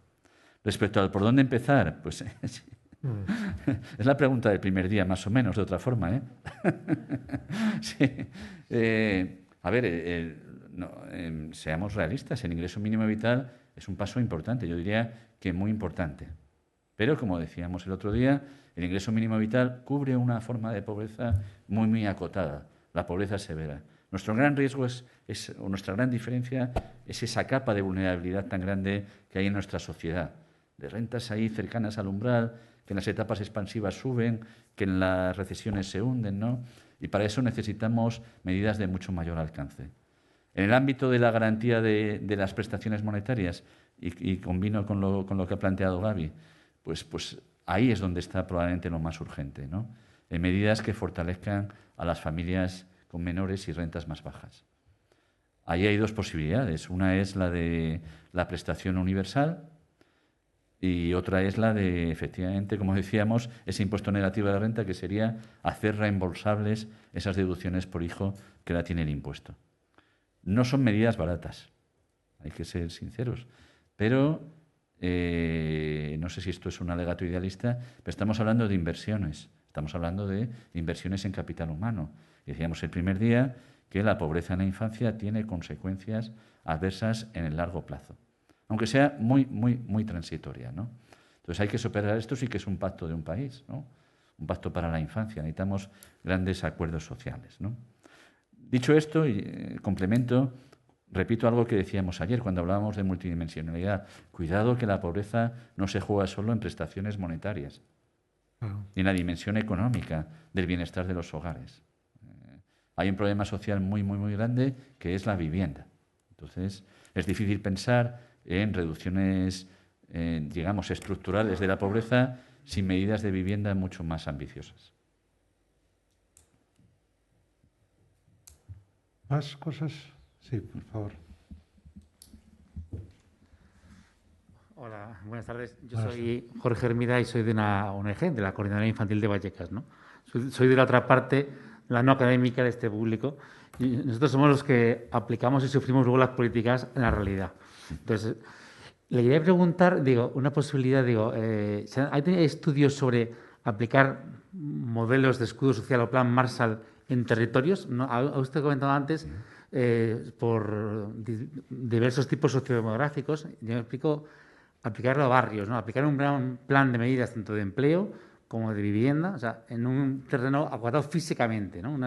Respecto al por dónde empezar, pues es la pregunta del primer día, más o menos, de otra forma, ¿eh? Sí. A ver, seamos realistas, el ingreso mínimo vital es un paso importante, yo diría que muy importante. Pero, como decíamos el otro día, el ingreso mínimo vital cubre una forma de pobreza muy, muy acotada, la pobreza severa. Nuestro gran riesgo o nuestra gran diferencia es esa capa de vulnerabilidad tan grande que hay en nuestra sociedad, de rentas ahí cercanas al umbral, que en las etapas expansivas suben, que en las recesiones se hunden, ¿no? Y para eso necesitamos medidas de mucho mayor alcance. En el ámbito de la garantía de las prestaciones monetarias, y combino con lo que ha planteado Gaby, pues ahí es donde está probablemente lo más urgente, ¿no? En medidas que fortalezcan a las familias con menores y rentas más bajas. Ahí hay dos posibilidades. Una es la de la prestación universal y otra es la de, efectivamente, como decíamos, ese impuesto negativo de renta, que sería hacer reembolsables esas deducciones por hijo que la tiene el impuesto. No son medidas baratas, hay que ser sinceros, pero no sé si esto es un alegato idealista, pero estamos hablando de inversiones, estamos hablando de inversiones en capital humano. Y decíamos el primer día que la pobreza en la infancia tiene consecuencias adversas en el largo plazo, aunque sea muy, muy, muy transitoria, ¿no? Entonces hay que superar esto, sí que es un pacto de un país, ¿no? Un pacto para la infancia, necesitamos grandes acuerdos sociales, ¿no? Dicho esto, y complemento, repito algo que decíamos ayer cuando hablábamos de multidimensionalidad. Cuidado que la pobreza no se juega solo en prestaciones monetarias, ni en la dimensión económica del bienestar de los hogares. Hay un problema social muy, muy, muy grande que es la vivienda. Entonces, es difícil pensar en reducciones, digamos, estructurales de la pobreza sin medidas de vivienda mucho más ambiciosas. ¿Más cosas? Sí, por favor. Hola, buenas tardes. Yo soy Jorge Hermida y soy de una ONG, de la Coordinadora Infantil de Vallecas, ¿no? Soy de la otra parte, la no académica de este público, y nosotros somos los que aplicamos y sufrimos luego las políticas en la realidad. Entonces, le quería preguntar, digo, una posibilidad, digo, ¿hay estudios sobre aplicar modelos de escudo social o plan Marshall en territorios? ¿No? Ha usted comentado antes por diversos tipos sociodemográficos. Yo me explico, aplicarlo a barrios, ¿no? Aplicar un gran plan de medidas tanto de empleo como de vivienda, o sea, en un terreno acotado físicamente, ¿no?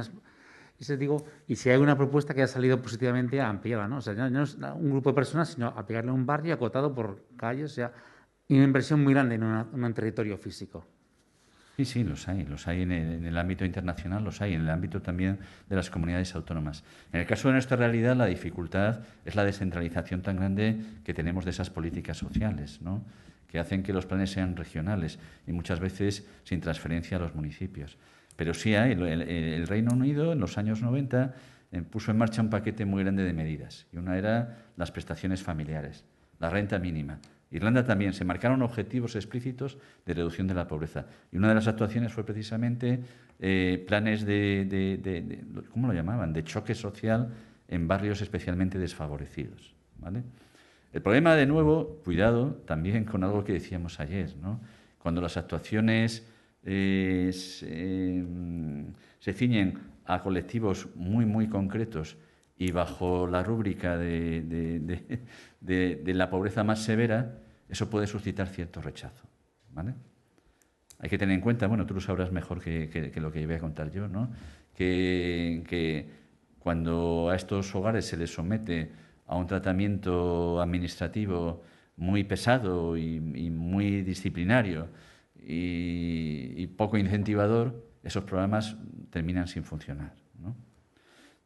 Digo, y si hay una propuesta que ha salido positivamente, ampliada, ¿no? O sea, no es un grupo de personas, sino aplicarlo en un barrio acotado por calles, o sea, y una inversión muy grande en un territorio físico. Sí, los hay en el ámbito internacional, los hay en el ámbito también de las comunidades autónomas. En el caso de nuestra realidad, la dificultad es la descentralización tan grande que tenemos de esas políticas sociales, ¿no? Que hacen que los planes sean regionales y muchas veces sin transferencia a los municipios. Pero sí hay, el Reino Unido en los años 90 puso en marcha un paquete muy grande de medidas, y una era las prestaciones familiares, la renta mínima. Irlanda también, se marcaron objetivos explícitos de reducción de la pobreza. Y una de las actuaciones fue precisamente planes ¿cómo lo llamaban?, de choque social en barrios especialmente desfavorecidos, ¿vale? El problema, de nuevo, cuidado también con algo que decíamos ayer, ¿no? Cuando las actuaciones se ciñen a colectivos muy, muy concretos y bajo la rúbrica de la pobreza más severa, eso puede suscitar cierto rechazo, ¿vale? Hay que tener en cuenta, bueno, tú lo sabrás mejor que lo que voy a contar yo, ¿no? Que cuando a estos hogares se les somete a un tratamiento administrativo muy pesado y muy disciplinario y poco incentivador, esos programas terminan sin funcionar, ¿no?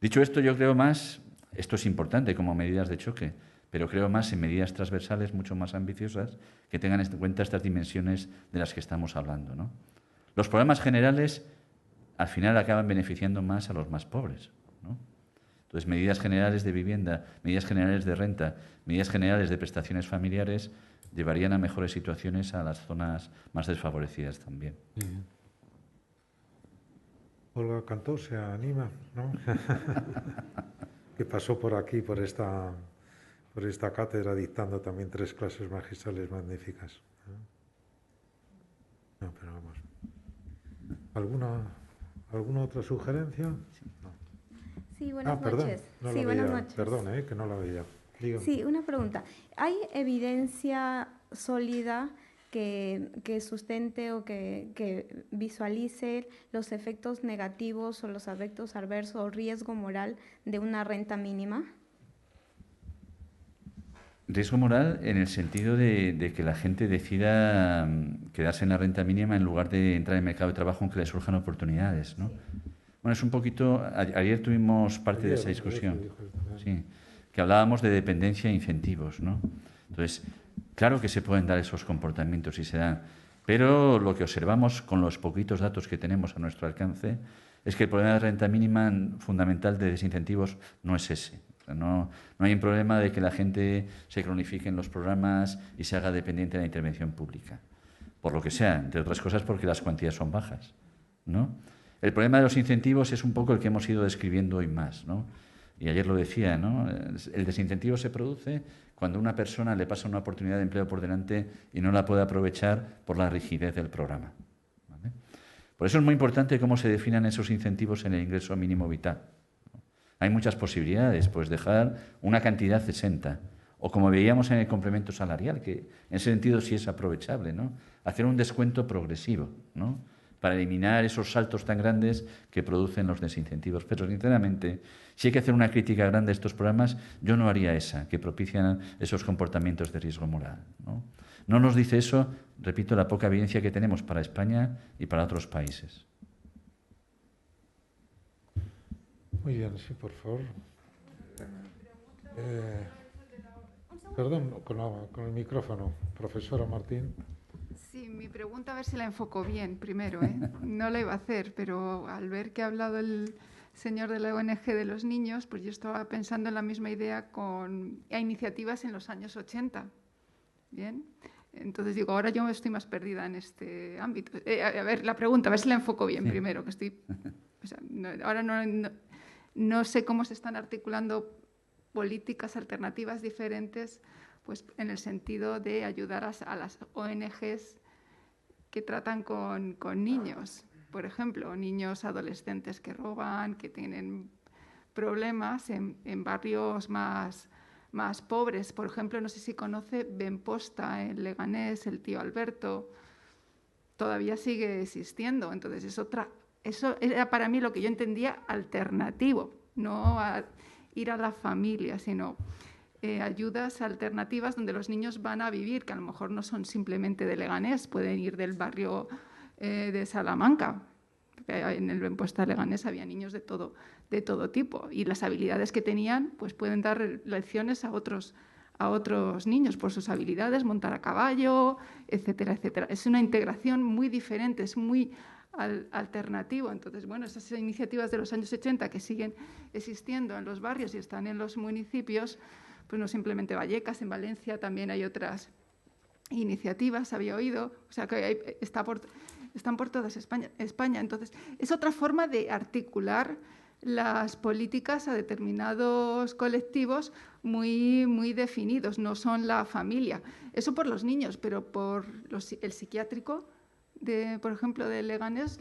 Dicho esto, yo creo más, esto es importante como medidas de choque, pero creo más en medidas transversales mucho más ambiciosas que tengan en cuenta estas dimensiones de las que estamos hablando, ¿no? Los programas generales al final acaban beneficiando más a los más pobres, ¿no? Entonces, medidas generales de vivienda, medidas generales de renta, medidas generales de prestaciones familiares llevarían a mejores situaciones a las zonas más desfavorecidas también. Olga Cantó se anima, ¿no? Que pasó por aquí, por esta cátedra, dictando también 3 clases magistrales magníficas. No, pero vamos. ¿Alguna otra sugerencia? No. Sí, buenas noches. No sí, la buenas veía. noches. Perdón, que no la veía. Dígame. Sí, una pregunta. ¿Hay evidencia sólida que sustente o que visualice los efectos negativos o los efectos adversos o riesgo moral de una renta mínima? Riesgo moral en el sentido de que la gente decida quedarse en la renta mínima en lugar de entrar en el mercado de trabajo aunque le surjan oportunidades, ¿no? Sí. Bueno, es un poquito... Ayer tuvimos parte de esa discusión, sí, que hablábamos de dependencia e incentivos, ¿no? Entonces, claro que se pueden dar esos comportamientos y se dan, pero lo que observamos con los poquitos datos que tenemos a nuestro alcance es que el problema de renta mínima fundamental de desincentivos no es ese. O sea, no hay un problema de que la gente se cronifique en los programas y se haga dependiente de la intervención pública, por lo que sea, entre otras cosas porque las cuantías son bajas, ¿no? El problema de los incentivos es un poco el que hemos ido describiendo hoy más, ¿no? Y ayer lo decía, ¿no? El desincentivo se produce cuando a una persona le pasa una oportunidad de empleo por delante y no la puede aprovechar por la rigidez del programa, ¿vale? Por eso es muy importante cómo se definan esos incentivos en el ingreso mínimo vital, ¿no? Hay muchas posibilidades, pues dejar una cantidad exenta, o como veíamos en el complemento salarial, que en ese sentido sí es aprovechable, ¿no? Hacer un descuento progresivo, ¿no? Para eliminar esos saltos tan grandes que producen los desincentivos. Pero, sinceramente, si hay que hacer una crítica grande a estos programas, yo no haría esa, que propician esos comportamientos de riesgo moral, ¿no? No nos dice eso, repito, la poca evidencia que tenemos para España y para otros países. Muy bien, sí, por favor. Perdón, con el micrófono. Profesora Martín. Sí, mi pregunta, a ver si la enfoco bien primero, ¿eh? No la iba a hacer, pero al ver que ha hablado el señor de la ONG de los niños, pues yo estaba pensando en la misma idea con iniciativas en los años 80. Bien, entonces digo, ahora yo estoy más perdida en este ámbito. A ver, la pregunta, a ver si la enfoco bien primero, que estoy... O sea, ahora no sé cómo se están articulando políticas alternativas diferentes, pues en el sentido de ayudar a las ONGs que tratan con niños, por ejemplo, niños adolescentes que roban, que tienen problemas en barrios más pobres. Por ejemplo, no sé si conoce Benposta en Leganés, el tío Alberto, todavía sigue existiendo. Entonces eso era para mí lo que yo entendía alternativo, no ir a la familia, sino ayudas alternativas donde los niños van a vivir, que a lo mejor no son simplemente de Leganés, pueden ir del barrio de Salamanca. En el Benposta de Leganés había niños de todo tipo, y las habilidades que tenían pues pueden dar lecciones a otros niños por sus habilidades, montar a caballo, etcétera, etcétera. Es una integración muy diferente, es muy alternativo. Entonces, bueno, esas iniciativas de los años 80 que siguen existiendo en los barrios y están en los municipios, pues no simplemente Vallecas, en Valencia también hay otras iniciativas, había oído, o sea que están por toda España. Entonces, es otra forma de articular las políticas a determinados colectivos muy, muy definidos, no son la familia. Eso por los niños, pero por el psiquiátrico, por ejemplo, de Leganés,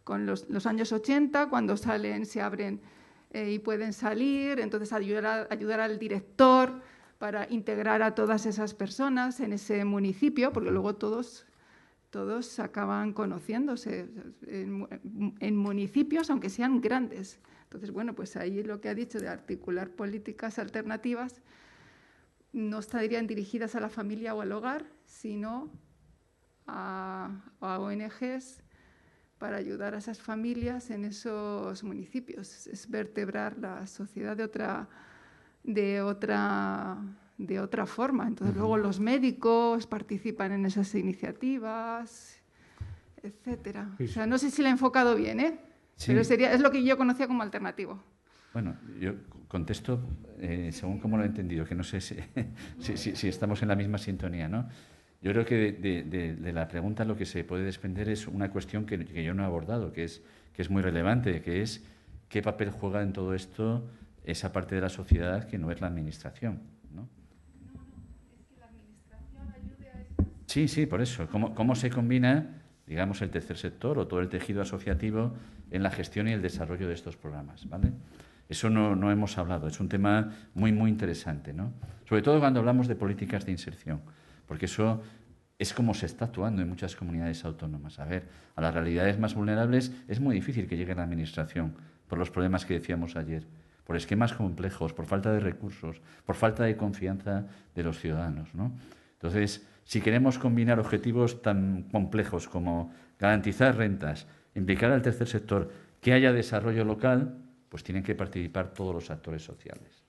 con los años 80, cuando salen, se abren y pueden salir, entonces ayudar al director para integrar a todas esas personas en ese municipio, porque luego todos acaban conociéndose en municipios, aunque sean grandes. Entonces, bueno, pues ahí lo que ha dicho de articular políticas alternativas no estarían dirigidas a la familia o al hogar, sino a ONGs para ayudar a esas familias en esos municipios. Es vertebrar la sociedad de otra forma. Entonces, luego los médicos participan en esas iniciativas, etcétera. O sea, no sé si la he enfocado bien, ¿eh? Sí. Pero es lo que yo conocía como alternativo. Bueno, yo contesto según cómo lo he entendido, que no sé si estamos en la misma sintonía, ¿no? Yo creo que de la pregunta lo que se puede desprender es una cuestión que yo no he abordado, que es muy relevante, que es qué papel juega en todo esto esa parte de la sociedad que no es la administración, ¿no? Es que la administración ayude a eso. Sí, por eso. ¿Cómo se combina, digamos, el tercer sector o todo el tejido asociativo en la gestión y el desarrollo de estos programas, ¿vale? Eso no hemos hablado, es un tema muy, muy interesante, ¿no? Sobre todo cuando hablamos de políticas de inserción, porque eso es como se está actuando en muchas comunidades autónomas. A ver, a las realidades más vulnerables es muy difícil que llegue la administración por los problemas que decíamos ayer, por esquemas complejos, por falta de recursos, por falta de confianza de los ciudadanos, ¿no? Entonces, si queremos combinar objetivos tan complejos como garantizar rentas, implicar al tercer sector, que haya desarrollo local, pues tienen que participar todos los actores sociales.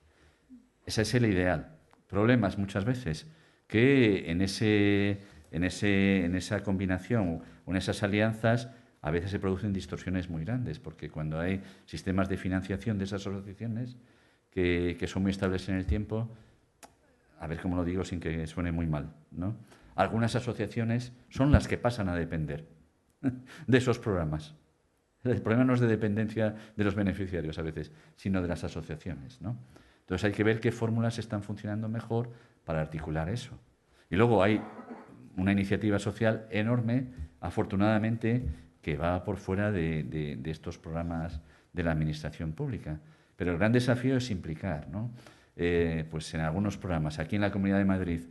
Ese es el ideal. Problemas muchas veces que en esa combinación o en esas alianzas a veces se producen distorsiones muy grandes, porque cuando hay sistemas de financiación de esas asociaciones que son muy estables en el tiempo, a ver cómo lo digo sin que suene muy mal, ¿no? Algunas asociaciones son las que pasan a depender de esos programas. El problema no es de dependencia de los beneficiarios a veces, sino de las asociaciones, ¿no? Entonces hay que ver qué fórmulas están funcionando mejor para articular eso. Y luego hay una iniciativa social enorme, afortunadamente, que va por fuera de estos programas de la administración pública. Pero el gran desafío es implicar, ¿no? Pues en algunos programas, aquí en la Comunidad de Madrid,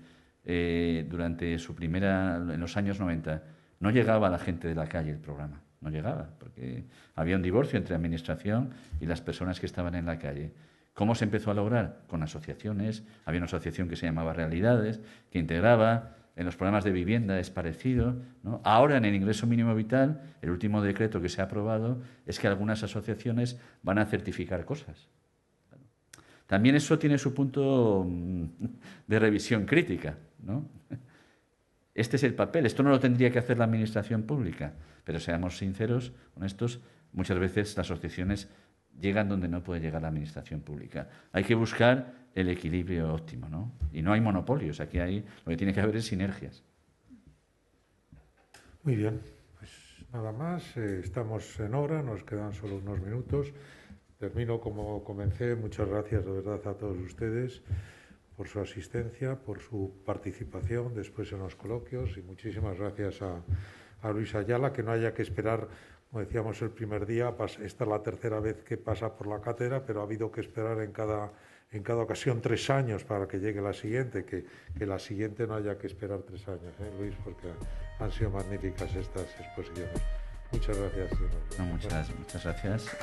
durante en los años 90, no llegaba a la gente de la calle el programa, no llegaba, porque había un divorcio entre administración y las personas que estaban en la calle. ¿Cómo se empezó a lograr? Con asociaciones. Había una asociación que se llamaba Realidades, que integraba. En los programas de vivienda es parecido, ¿no? Ahora, en el ingreso mínimo vital, el último decreto que se ha aprobado es que algunas asociaciones van a certificar cosas. También eso tiene su punto de revisión crítica, ¿no? Este es el papel, esto no lo tendría que hacer la administración pública, pero seamos sinceros, honestos, muchas veces las asociaciones llegan donde no puede llegar la administración pública. Hay que buscar el equilibrio óptimo, ¿no? Y no hay monopolios, aquí hay, lo que tiene que haber es sinergias. Muy bien, pues nada más, estamos en hora, nos quedan solo unos minutos. Termino como comencé, muchas gracias de verdad a todos ustedes por su asistencia, por su participación después en los coloquios y muchísimas gracias a Luis Ayala, que no haya que esperar, como decíamos el primer día, esta es la tercera vez que pasa por la cátedra, pero ha habido que esperar en cada ocasión 3 años para que llegue la siguiente, que la siguiente no haya que esperar 3 años, Luis, porque han sido magníficas estas exposiciones. Muchas gracias. No, muchas gracias.